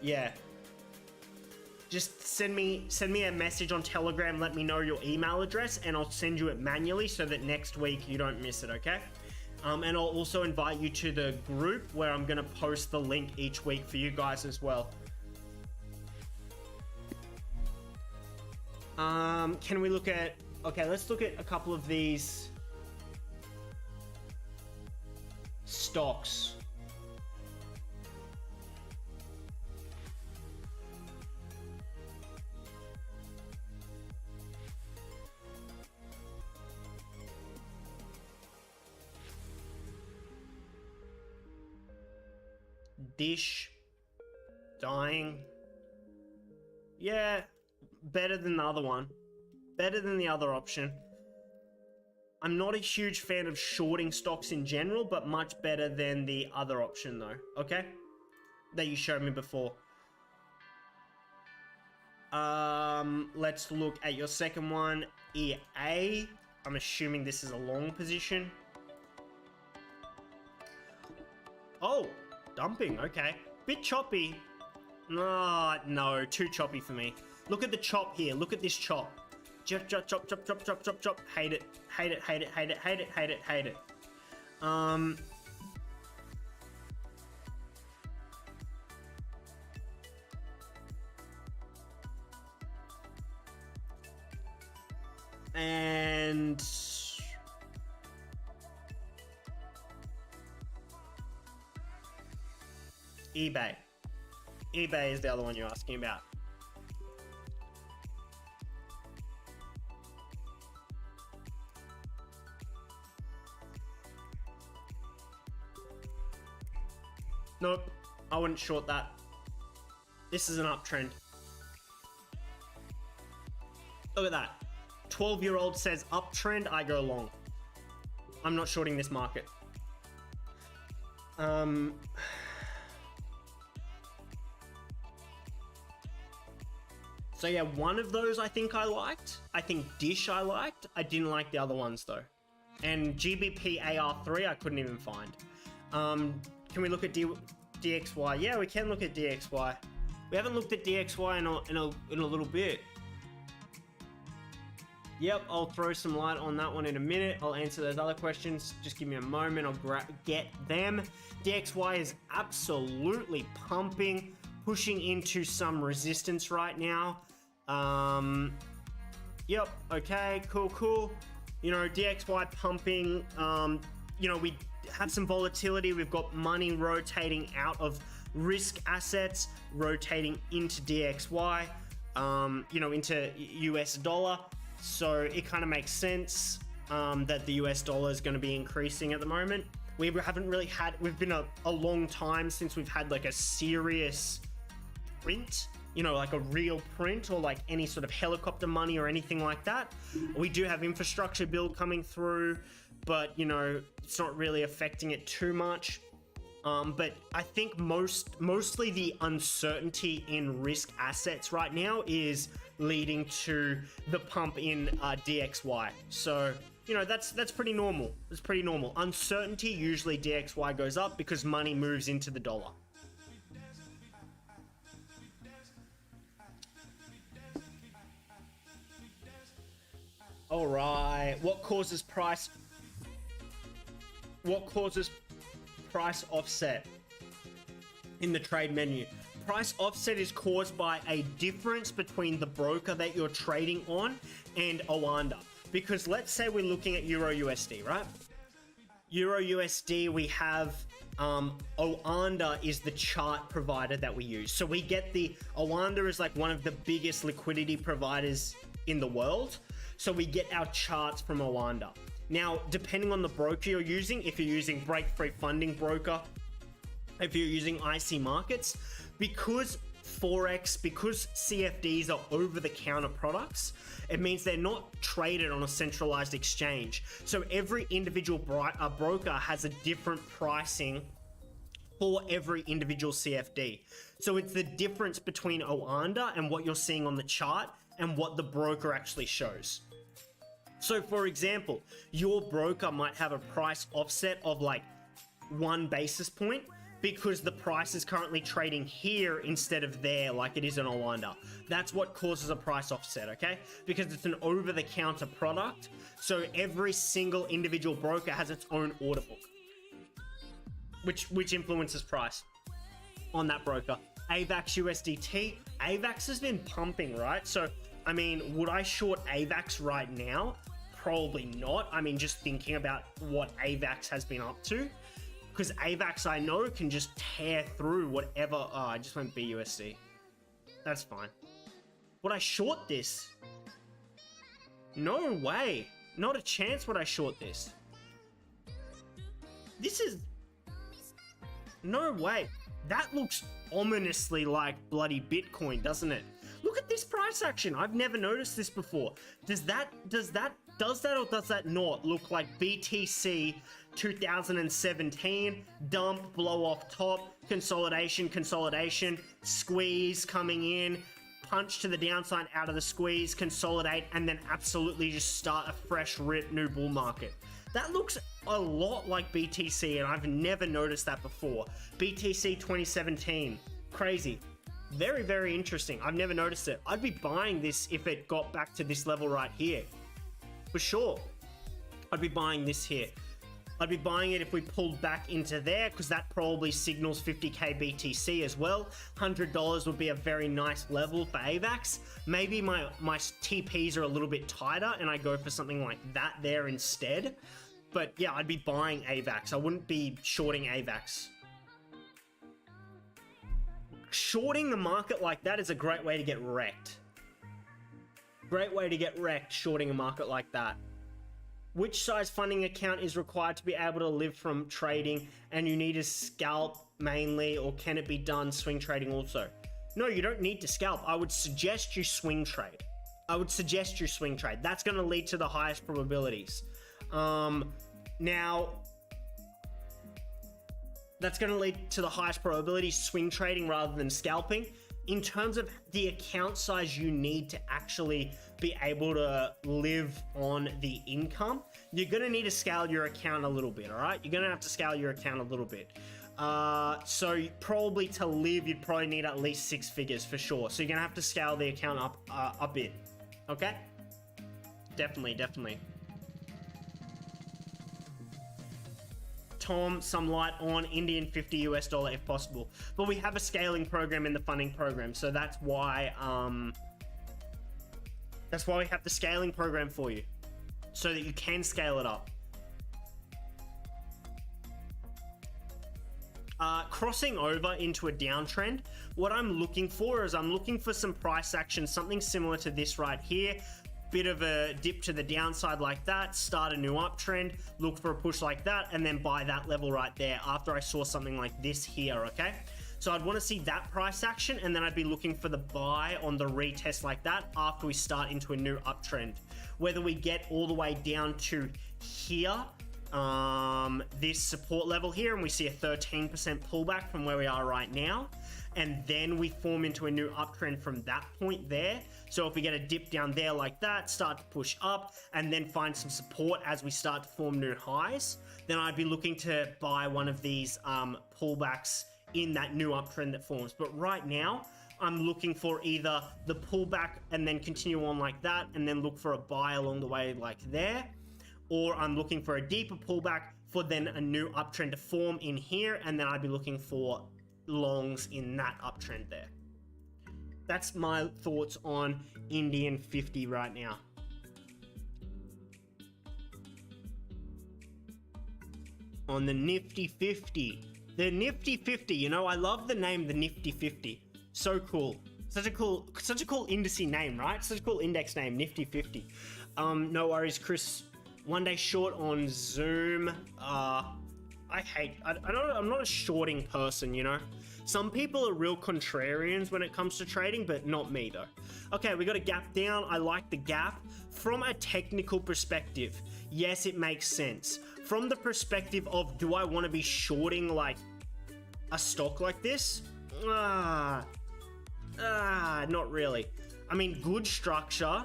yeah. Just send me a message on Telegram, let me know your email address, and I'll send you it manually so that next week you don't miss it, okay? And I'll also invite you to the group where I'm gonna post the link each week for you guys as well. Can we look at, okay, let's look at a couple of these stocks. Dish, dying. Yeah, better than the other one. Better than the other option. I'm not a huge fan of shorting stocks in general, but much better than the other option though, okay? That you showed me before. Let's look at your second one, EA. I'm assuming this is a long position. Oh, dumping, okay. Bit choppy. No, too choppy for me. Look at the chop here, look at this chop. Chop, chop, chop, chop, chop, chop, chop, chop. Hate it, hate it, hate it, hate it, hate it, hate it, hate it. And eBay. eBay is the other one you're asking about. Nope, I wouldn't short that. This is an uptrend. Look at that. 12-year-old says uptrend, I go long. I'm not shorting this market. So yeah, one of those I think I liked. I think Dish I liked. I didn't like the other ones though. And GBP AR3 I couldn't even find. Can we look at DXY? Yeah, we can look at DXY. We haven't looked at DXY in a little bit. Yep, I'll throw some light on that one in a minute. I'll answer those other questions. Just give me a moment. I'll get them. DXY is absolutely pumping, pushing into some resistance right now. Yep, okay, cool. You know, DXY pumping. You know, we have some volatility. We've got money rotating out of risk assets, rotating into DXY, you know, into US dollar. So it kind of makes sense that the US dollar is going to be increasing at the moment. We haven't really had, we've been a long time since we've had like a serious print, you know, like a real print or like any sort of helicopter money or anything like that. We do have infrastructure bill coming through, but you know, it's not really affecting it too much. But I think mostly the uncertainty in risk assets right now is leading to the pump in DXY. So, you know, that's pretty normal. It's pretty normal. Uncertainty, usually DXY goes up because money moves into the dollar. All right, what causes price offset in the trade menu? Price offset is caused by a difference between the broker that you're trading on and Oanda. Because let's say we're looking at Euro USD, right? Euro USD, we have Oanda is the chart provider that we use. So we get Oanda is like one of the biggest liquidity providers in the world. So we get our charts from Oanda. Now, depending on the broker you're using, if you're using Breakfree Funding broker, if you're using IC Markets, because Forex, because CFDs are over-the-counter products, it means they're not traded on a centralized exchange. So every individual broker has a different pricing for every individual CFD. So it's the difference between Oanda and what you're seeing on the chart and what the broker actually shows. So for example, your broker might have a price offset of like 1 basis point because the price is currently trading here instead of there like it is in Oanda. That's what causes a price offset, okay? Because it's an over-the-counter product, so every single individual broker has its own order book, which influences price on that broker. AVAX USDT. AVAX has been pumping, right? So, I mean, would I short AVAX right now? Probably not. I mean, just thinking about what AVAX has been up to. Because AVAX, I know, can just tear through whatever... Oh, I just went BUSD. That's fine. Would I short this? No way. Not a chance would I short this. This is... No way. That looks ominously like bloody Bitcoin, doesn't it? Look at this price action. I've never noticed this before. Does that or does that not look like BTC 2017? Dump, blow off top, consolidation, squeeze coming in, punch to the downside out of the squeeze, consolidate, and then absolutely just start a fresh rip new bull market. That looks a lot like BTC, and I've never noticed that before. BTC 2017, crazy. Very, very interesting. I've never noticed it. I'd be buying this if it got back to this level right here. For sure. I'd be buying this here. I'd be buying it if we pulled back into there, because that probably signals 50k BTC as well. $100 would be a very nice level for AVAX. Maybe my TPs are a little bit tighter and I go for something like that there instead. But yeah, I'd be buying AVAX. I wouldn't be shorting AVAX. Shorting the market like that is a great way to get wrecked. Great way to get wrecked, shorting a market like that. Which size funding account is required to be able to live from trading, and you need to scalp mainly, or can it be done swing trading also? No, you don't need to scalp. I would suggest you swing trade. That's going to lead to the highest probabilities. Now, that's going to lead to the highest probabilities, swing trading rather than scalping. In terms of the account size you need to actually be able to live on the income, you're going to need to scale your account a little bit, all right? You're going to have to scale your account a little bit. So probably to live, you'd probably need at least 6 figures for sure. So you're going to have to scale the account up a bit, okay? Definitely. Tom, some light on Indian 50 US dollar if possible. But we have a scaling program in the funding program, so that's why we have the scaling program for you, so that you can scale it up. Crossing over into a downtrend, what I'm looking for is I'm looking for some price action, something similar to this right here. Bit of a dip to the downside like that, start a new uptrend, look for a push like that, and then buy that level right there after I saw something like this here, okay? So I'd want to see that price action, and then I'd be looking for the buy on the retest like that after we start into a new uptrend. Whether we get all the way down to here, this support level here, and we see a 13% pullback from where we are right now, and then we form into a new uptrend from that point there. So if we get a dip down there like that, start to push up, and then find some support as we start to form new highs, then I'd be looking to buy one of these pullbacks in that new uptrend that forms. But right now, I'm looking for either the pullback and then continue on like that, and then look for a buy along the way like there, or I'm looking for a deeper pullback for then a new uptrend to form in here, and then I'd be looking for longs in that uptrend there. That's my thoughts on Indian 50 right now. On the Nifty 50. The Nifty 50, you know, I love the name, the Nifty 50. So cool. Such a cool indice name, right? Such a cool index name, Nifty 50. No worries, Chris. One day short on Zoom. I'm not a shorting person, you know? Some people are real contrarians when it comes to trading, but not me though. Okay, we got a gap down. I like the gap. From a technical perspective, yes, it makes sense. From the perspective of, do I want to be shorting like a stock like this? Not really. I mean, good structure.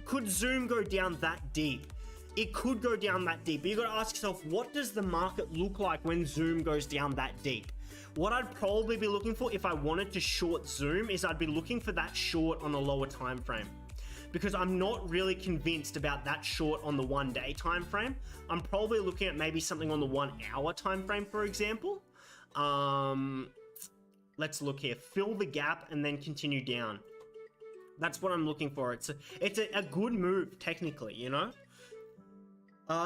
Could Zoom go down that deep? It could go down that deep, but you got to ask yourself, what does the market look like when Zoom goes down that deep? What I'd probably be looking for if I wanted to short Zoom is I'd be looking for that short on a lower time frame, because I'm not really convinced about that short on the 1 day time frame. I'm probably looking at maybe something on the 1 hour time frame, for example. Let's look here. Fill the gap and then continue down. That's what I'm looking for. It's a good move technically, you know.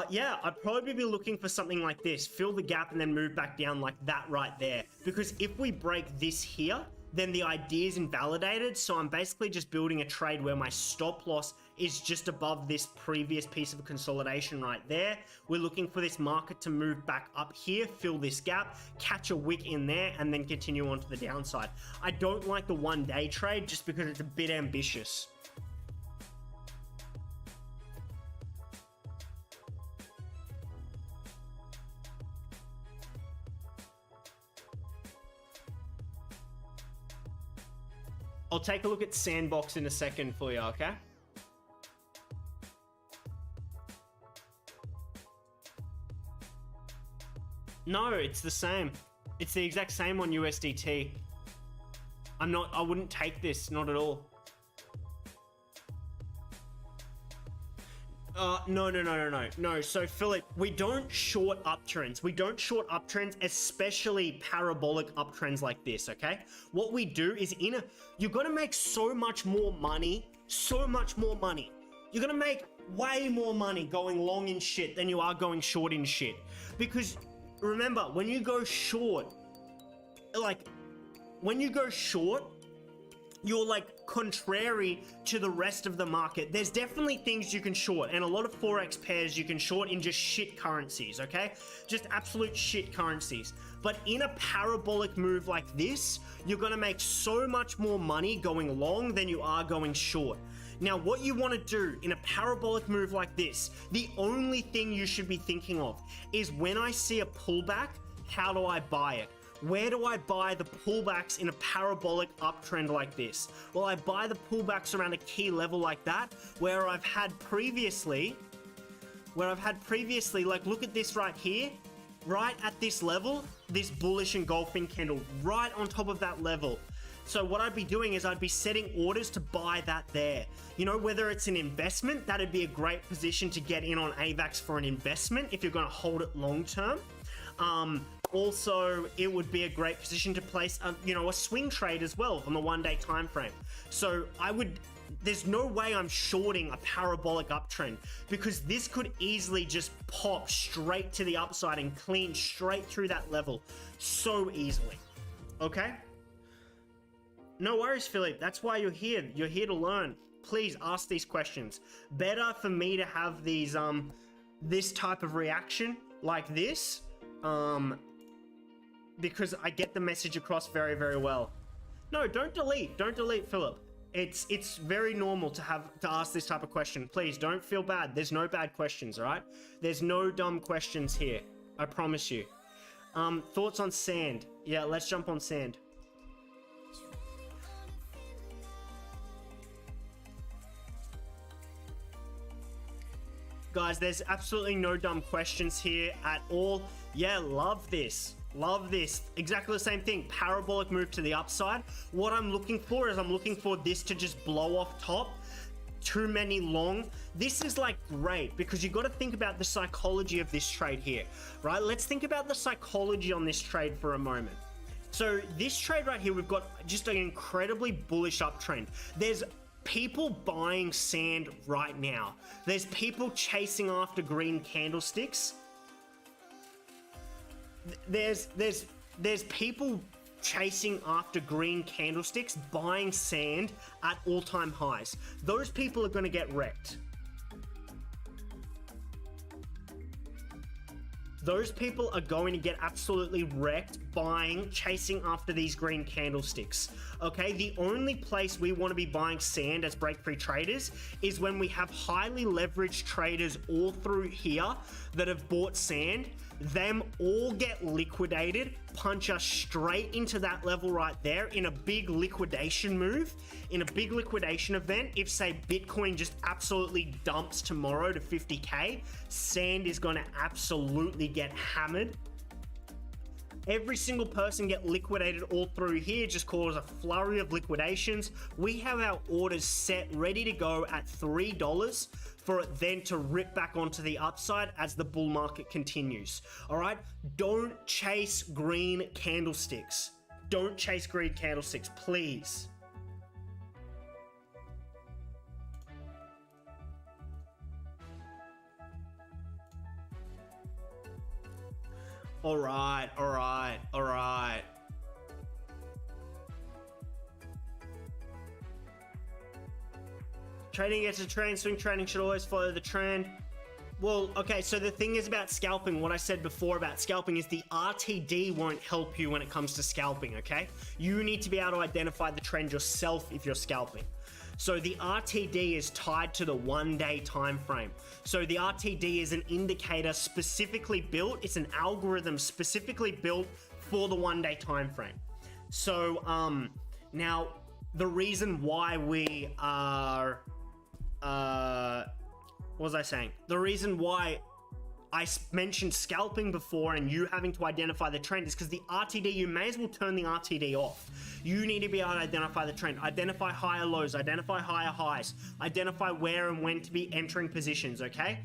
Yeah, I'd probably be looking for something like this. Fill the gap and then move back down like that right there. Because if we break this here, then the idea is invalidated. So I'm basically just building a trade where my stop loss is just above this previous piece of consolidation right there. We're looking for this market to move back up here, fill this gap, catch a wick in there, and then continue on to the downside. I don't like the 1 day trade just because it's a bit ambitious. I'll take a look at Sandbox in a second for you, okay? No, it's the same. It's the exact same on USDT. I wouldn't take this, not at all. No. So Philip, we don't short uptrends. We don't short uptrends, especially parabolic uptrends like this, okay? What we do is you're gonna make so much more money. You're gonna make way more money going long in shit than you are going short in shit. Because remember, when you go short, you're like contrary to the rest of the market. There's definitely things you can short, and a lot of Forex pairs you can short in just shit currencies, okay? Just absolute shit currencies. But in a parabolic move like this, you're gonna make so much more money going long than you are going short. Now, what you want to do in a parabolic move like this, the only thing you should be thinking of is, when I see a pullback, how do I buy it? Where do I buy the pullbacks in a parabolic uptrend like this? Well, I buy the pullbacks around a key level like that, where I've had previously, like, look at this right here, right at this level, this bullish engulfing candle, right on top of that level. So what I'd be doing is I'd be setting orders to buy that there. You know, whether it's an investment, that'd be a great position to get in on AVAX for an investment if you're going to hold it long term. Also, it would be a great position to place a swing trade as well on the 1 day time frame. So there's no way I'm shorting a parabolic uptrend, because this could easily just pop straight to the upside and clean straight through that level so easily. Okay? No worries, Philip. That's why you're here. You're here to learn. Please ask these questions. Better for me to have these this type of reaction like this, because I get the message across very, very well. No, don't delete, Philip. It's very normal to ask this type of question. Please don't feel bad. There's no bad questions, all right? There's no dumb questions here. I promise you. Thoughts on sand? Yeah, let's jump on sand. Guys, there's absolutely no dumb questions here at all. Yeah, love this. Love this. Exactly the same thing. Parabolic move to the upside. What I'm looking for is I'm looking for this to just blow off top. Too many long. This is like great, because you got to think about the psychology of this trade here, right? Let's think about the psychology on this trade for a moment. So this trade right here, we've got just an incredibly bullish uptrend. There's people buying sand right now. There's people chasing after green candlesticks. There's people chasing after green candlesticks, buying sand at all-time highs. Those people are going to get wrecked. those people are going to get absolutely wrecked buying, chasing after these green candlesticks. Okay, the only place we want to be buying sand as Breakfree traders is when we have highly leveraged traders all through here that have bought sand. Them all get liquidated, punch us straight into that level right there in a big liquidation move, in a big liquidation event. If say Bitcoin just absolutely dumps tomorrow to 50K, sand is going to absolutely get hammered. Every single person get liquidated all through here, just cause a flurry of liquidations. We have our orders set, ready to go at $3 for it then to rip back onto the upside as the bull market continues. All right, don't chase green candlesticks. Don't chase green candlesticks, please. All right. Trading against a trend, swing trading should always follow the trend. Well, okay, so the thing is about scalping, what I said before about scalping is the RTD won't help you when it comes to scalping, okay? You need to be able to identify the trend yourself if you're scalping. So the RTD is tied to the 1 day time frame. So the RTD is an indicator specifically built, it's an algorithm specifically built for the 1 day time frame. So now the reason why we are what was I saying? The reason why I mentioned scalping before and you having to identify the trend is because the RTD, you may as well turn the RTD off. You need to be able to identify the trend, identify higher lows, identify higher highs, identify where and when to be entering positions, okay?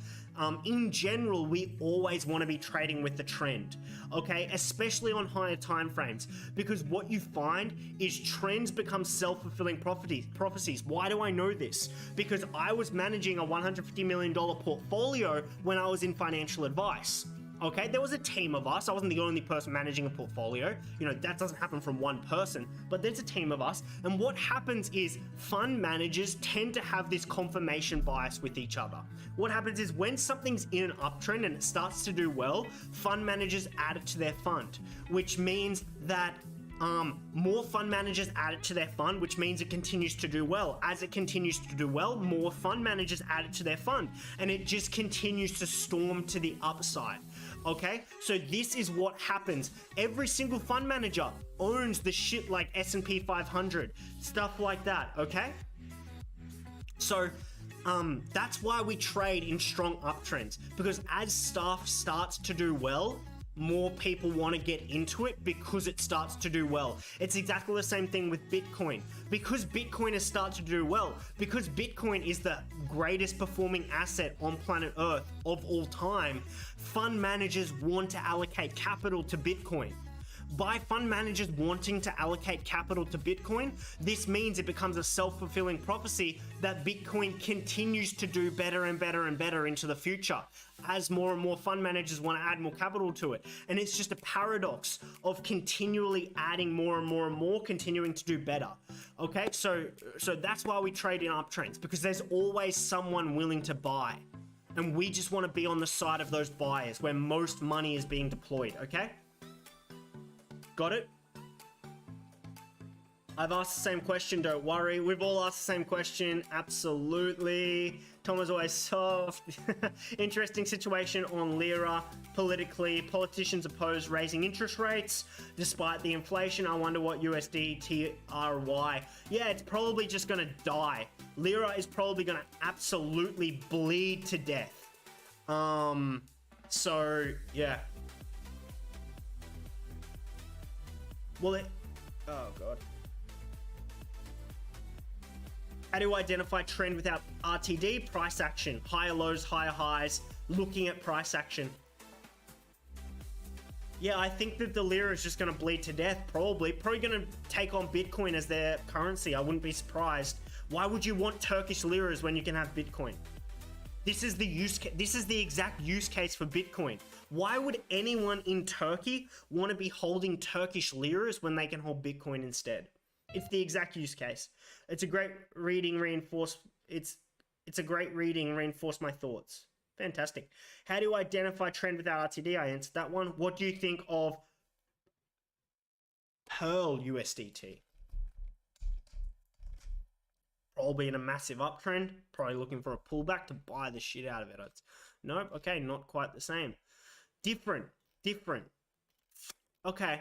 In general, we always want to be trading with the trend, okay? Especially on higher time frames, because what you find is trends become self-fulfilling prophecies. Why do I know this? Because I was managing a $150 million portfolio when I was in financial advice. Okay, there was a team of us. I wasn't the only person managing a portfolio. You know, that doesn't happen from one person, but there's a team of us. And what happens is fund managers tend to have this confirmation bias with each other. What happens is when something's in an uptrend and it starts to do well, fund managers add it to their fund, which means that more fund managers add it to their fund, which means it continues to do well. As it continues to do well, more fund managers add it to their fund, and it just continues to storm to the upside. Okay, so this is what happens. Every single fund manager owns the shit like S&P 500, stuff like that, okay? So that's why we trade in strong uptrends, because as stuff starts to do well, more people want to get into it because it starts to do well. It's exactly the same thing with Bitcoin. Because Bitcoin has started to do well, because Bitcoin is the greatest performing asset on planet Earth of all time, fund managers want to allocate capital to Bitcoin. By fund managers wanting to allocate capital to Bitcoin, this means it becomes a self-fulfilling prophecy that Bitcoin continues to do better and better and better into the future as more and more fund managers want to add more capital to it. And it's just a paradox of continually adding more and more and more, continuing to do better. Okay, so that's why we trade in uptrends, because there's always someone willing to buy. And we just want to be on the side of those buyers where most money is being deployed, okay? Got it? I've asked the same question, don't worry. We've all asked the same question, absolutely. Tom is always soft. Interesting situation on Lira politically. Politicians oppose raising interest rates despite the inflation. I wonder what USDTRY. Yeah, it's probably just gonna die. Lira is probably gonna absolutely bleed to death. So, yeah. Well, oh God. How do you identify trend without RTD? Price action, higher lows, higher highs, looking at price action. Yeah, I think that the lira is just going to bleed to death, probably going to take on Bitcoin as their currency. I wouldn't be surprised. Why would you want Turkish liras when you can have Bitcoin? This is the exact use case for Bitcoin. Why would anyone in Turkey want to be holding Turkish liras when they can hold Bitcoin instead? It's the exact use case. It's a great reading, reinforce my thoughts. Fantastic. How do you identify trend without RTD? I answered that one. What do you think of Pearl USDT? Probably in a massive uptrend, probably looking for a pullback to buy the shit out of it. Nope, okay, not quite the same. Different. Okay.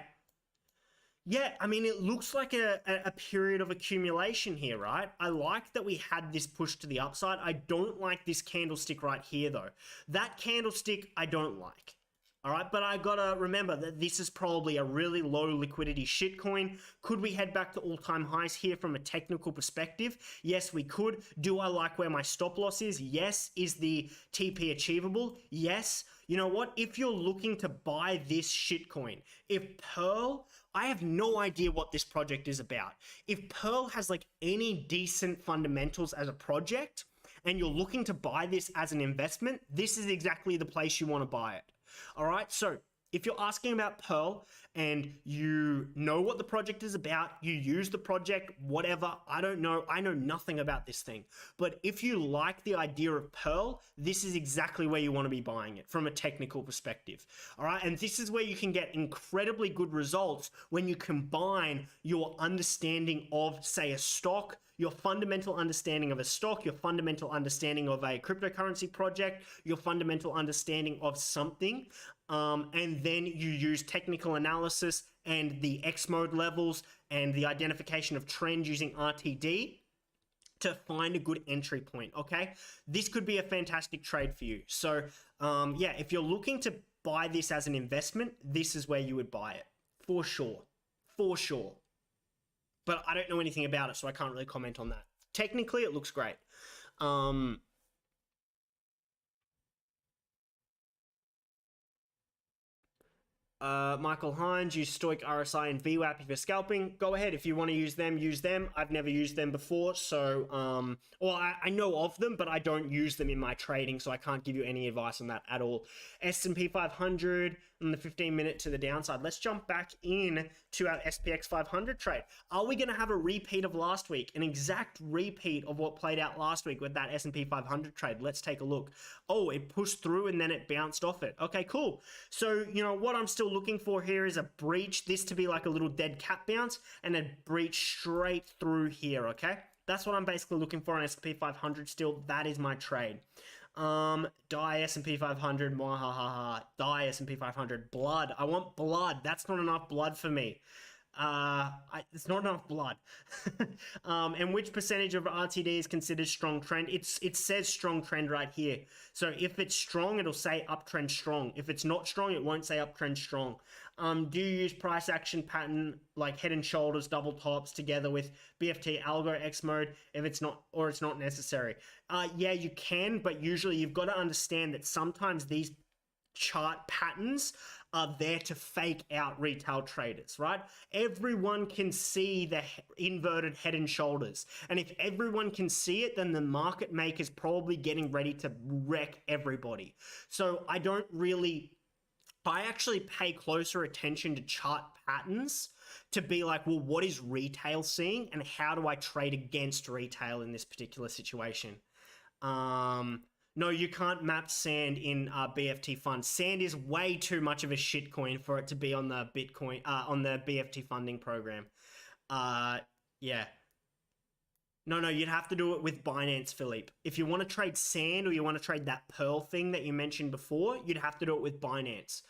Yeah, I mean, it looks like a period of accumulation here, right? I like that we had this push to the upside. I don't like this candlestick right here, though. That candlestick, I don't like. All right, but I gotta remember that this is probably a really low liquidity shitcoin. Could we head back to all-time highs here from a technical perspective? Yes, we could. Do I like where my stop loss is? Yes. Is the TP achievable? Yes. You know what? If you're looking to buy this shitcoin, if Pearl, I have no idea what this project is about. If Pearl has like any decent fundamentals as a project and you're looking to buy this as an investment, this is exactly the place you want to buy it. All right, so if you're asking about Pearl and you know what the project is about, you use the project, whatever, I don't know. I know nothing about this thing. But if you like the idea of Pearl, this is exactly where you want to be buying it from a technical perspective. All right, and this is where you can get incredibly good results when you combine your understanding of, say, a stock, your fundamental understanding of a stock, your fundamental understanding of a cryptocurrency project, your fundamental understanding of something, and then you use technical analysis and the X mode levels and the identification of trend using RTD to find a good entry point, okay? This could be a fantastic trade for you. So, yeah, if you're looking to buy this as an investment, this is where you would buy it, for sure, for sure. But I don't know anything about it, so I can't really comment on that. Technically, it looks great. Michael Hines, use Stoic RSI and VWAP if you're scalping. Go ahead. If you want to use them, use them. I've never used them before, so, well, I know of them, but I don't use them in my trading, so I can't give you any advice on that at all. S&P 500 and the 15-minute to the downside. Let's jump back in to our SPX 500 trade. Are we going to have a repeat of last week? An exact repeat of what played out last week with that S&P 500 trade? Let's take a look. Oh, it pushed through and then it bounced off it. Okay, cool. So, you know, what I'm still looking for here is a breach, this to be like a little dead cat bounce, and a breach straight through here, okay? That's what I'm basically looking for on S&P 500 still. That is my trade. Die S&P 500, mwahaha, die S&P 500, blood. I want blood. That's not enough blood for me. It's not enough blood. And which percentage of RTD is considered strong trend? It says strong trend right here. So if it's strong, it'll say uptrend strong. If it's not strong, it won't say uptrend strong. Do you use price action pattern like head and shoulders, double tops together with BFT algo X mode if it's not, or it's not necessary? Yeah, you can, but usually you've got to understand that sometimes these chart patterns are there to fake out retail traders, right? Everyone can see the inverted head and shoulders. And if everyone can see it, then the market maker's probably getting ready to wreck everybody. So I actually pay closer attention to chart patterns to be like, well, what is retail seeing and how do I trade against retail in this particular situation? No, you can't map sand in BFT Fund. Sand is way too much of a shitcoin for it to be on the Bitcoin, on the BFT funding program. Yeah. No, you'd have to do it with Binance, Philippe. If you want to trade sand or you want to trade that Pearl thing that you mentioned before, you'd have to do it with Binance.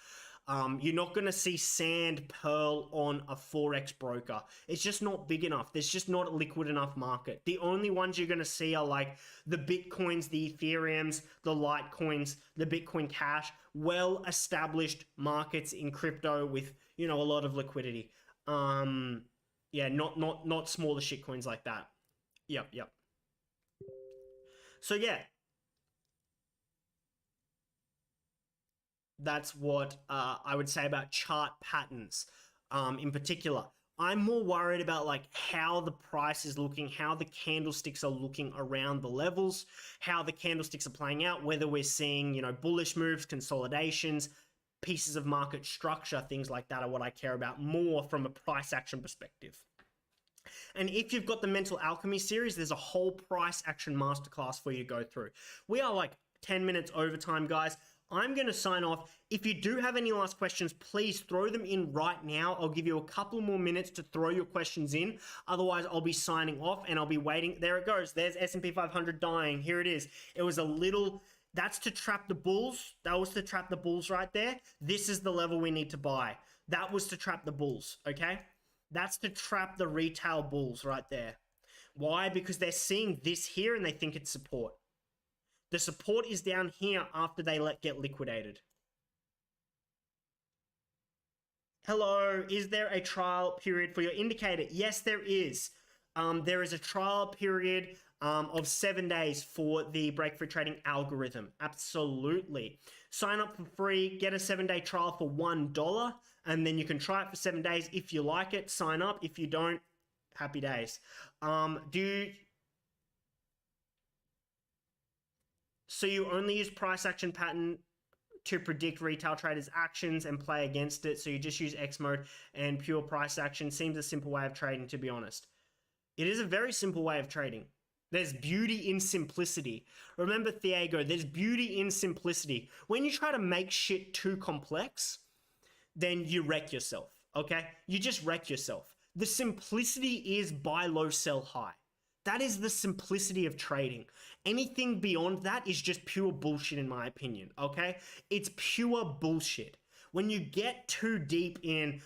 You're not going to see sand Pearl on a Forex broker. It's just not big enough. There's just not a liquid enough market. The only ones you're going to see are like the Bitcoins, the Ethereums, the Litecoins, the Bitcoin Cash, well-established markets in crypto with, you know, a lot of liquidity. Yeah, not smaller shitcoins like that. Yep. So yeah, that's what I would say about chart patterns in particular. I'm more worried about like how the price is looking, how the candlesticks are looking around the levels, how the candlesticks are playing out, whether we're seeing, you know, bullish moves, consolidations, pieces of market structure, things like that are what I care about more from a price action perspective. And if you've got the Mental Alchemy series, there's a whole price action masterclass for you to go through. We are like 10 minutes overtime, guys. I'm going to sign off. If you do have any last questions, please throw them in right now. I'll give you a couple more minutes to throw your questions in. Otherwise, I'll be signing off and I'll be waiting. There it goes. There's S&P 500 dying. Here it is. It was a little... That's to trap the bulls. That was to trap the bulls right there. This is the level we need to buy. That was to trap the bulls, okay? That's to trap the retail bulls right there. Why? Because they're seeing this here and they think it's support. The support is down here after they get liquidated. Hello, is there a trial period for your indicator? Yes, there is. There is a trial period of 7 days for the Breakfree Trading algorithm. Absolutely. Sign up for free, get a 7-day trial for $1, and then you can try it for 7 days. If you like it, sign up. If you don't, happy days. So you only use price action pattern to predict retail traders' actions and play against it. So you just use X mode and pure price action. Seems a simple way of trading, to be honest. It is a very simple way of trading. There's beauty in simplicity. Remember, Thiago, there's beauty in simplicity. When you try to make shit too complex, then you wreck yourself, okay? You just wreck yourself. The simplicity is buy low, sell high. That is the simplicity of trading. Anything beyond that is just pure bullshit, in my opinion, okay? It's pure bullshit. When you get too deep in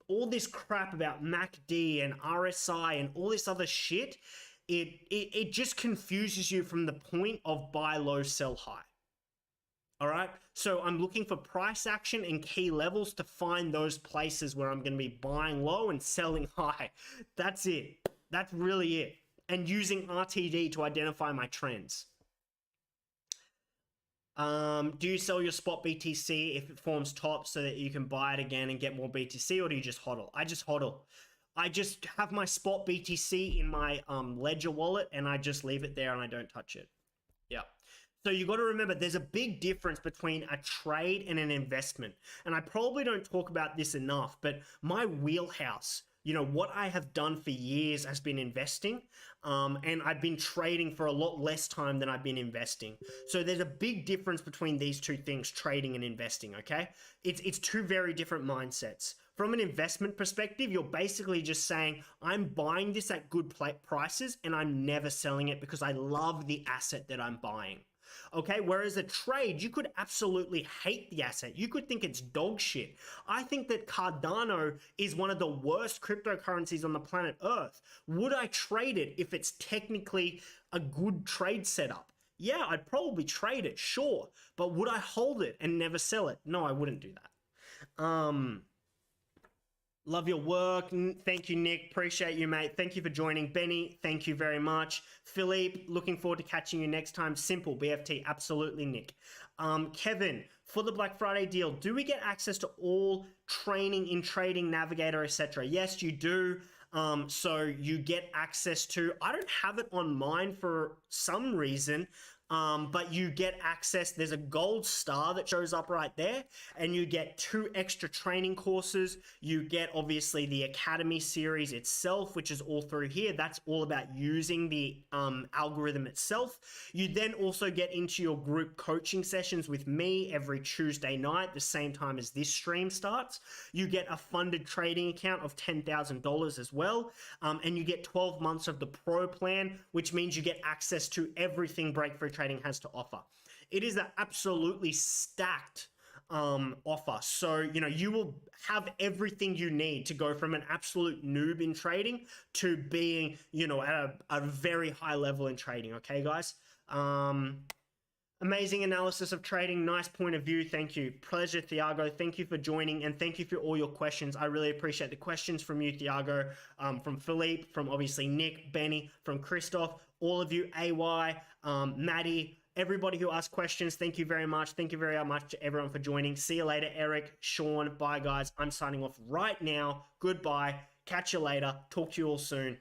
all this crap about MACD and RSI and all this other shit, it just confuses you from the point of buy low, sell high. All right, so I'm looking for price action and key levels to find those places where I'm going to be buying low and selling high. That's it. That's really it. And using RTD to identify my trends. Do you sell your spot BTC if it forms top so that you can buy it again and get more BTC, or do you just hodl? I just hodl. I just have my spot BTC in my Ledger wallet and I just leave it there and I don't touch it. Yeah. So you got to remember there's a big difference between a trade and an investment. And I probably don't talk about this enough, but my wheelhouse, you know, what I have done for years has been investing, and I've been trading for a lot less time than I've been investing. So there's a big difference between these two things, trading and investing, okay? It's two very different mindsets. From an investment perspective, you're basically just saying, I'm buying this at good prices and I'm never selling it because I love the asset that I'm buying. Okay, whereas a trade, you could absolutely hate the asset. You could think it's dog shit. I think that Cardano is one of the worst cryptocurrencies on the planet Earth. Would I trade it if it's technically a good trade setup? Yeah, I'd probably trade it, sure. But would I hold it and never sell it? No, I wouldn't do that. Love your work. Thank you, Nick. Appreciate you, mate. Thank you for joining. Benny, thank you very much. Philippe, looking forward to catching you next time. Simple, BFT. Absolutely, Nick. Kevin, for the Black Friday deal, do we get access to all training in Trading Navigator, etc.? Yes, you do. So you get access to, I don't have it on mine for some reason, but you get access. There's a gold star that shows up right there, and you get 2 extra training courses. You get obviously the Academy series itself, which is all through here. That's all about using the algorithm itself. You then also get into your group coaching sessions with me every Tuesday night, the same time as this stream starts. You get a funded trading account of $10,000 as well, and you get 12 months of the pro plan, which means you get access to everything Breakfree Trading has to offer. It is an absolutely stacked offer. So, you know, you will have everything you need to go from an absolute noob in trading to being, you know, at a very high level in trading. Okay, guys? Amazing analysis of trading. Nice point of view. Thank you. Pleasure, Thiago. Thank you for joining, and thank you for all your questions. I really appreciate the questions from you, Thiago, from Philippe, from obviously Nick, Benny, from Christoph, all of you, AY, Maddie, everybody who asked questions. Thank you very much. Thank you very much to everyone for joining. See you later, Eric, Sean. Bye, guys. I'm signing off right now. Goodbye. Catch you later. Talk to you all soon.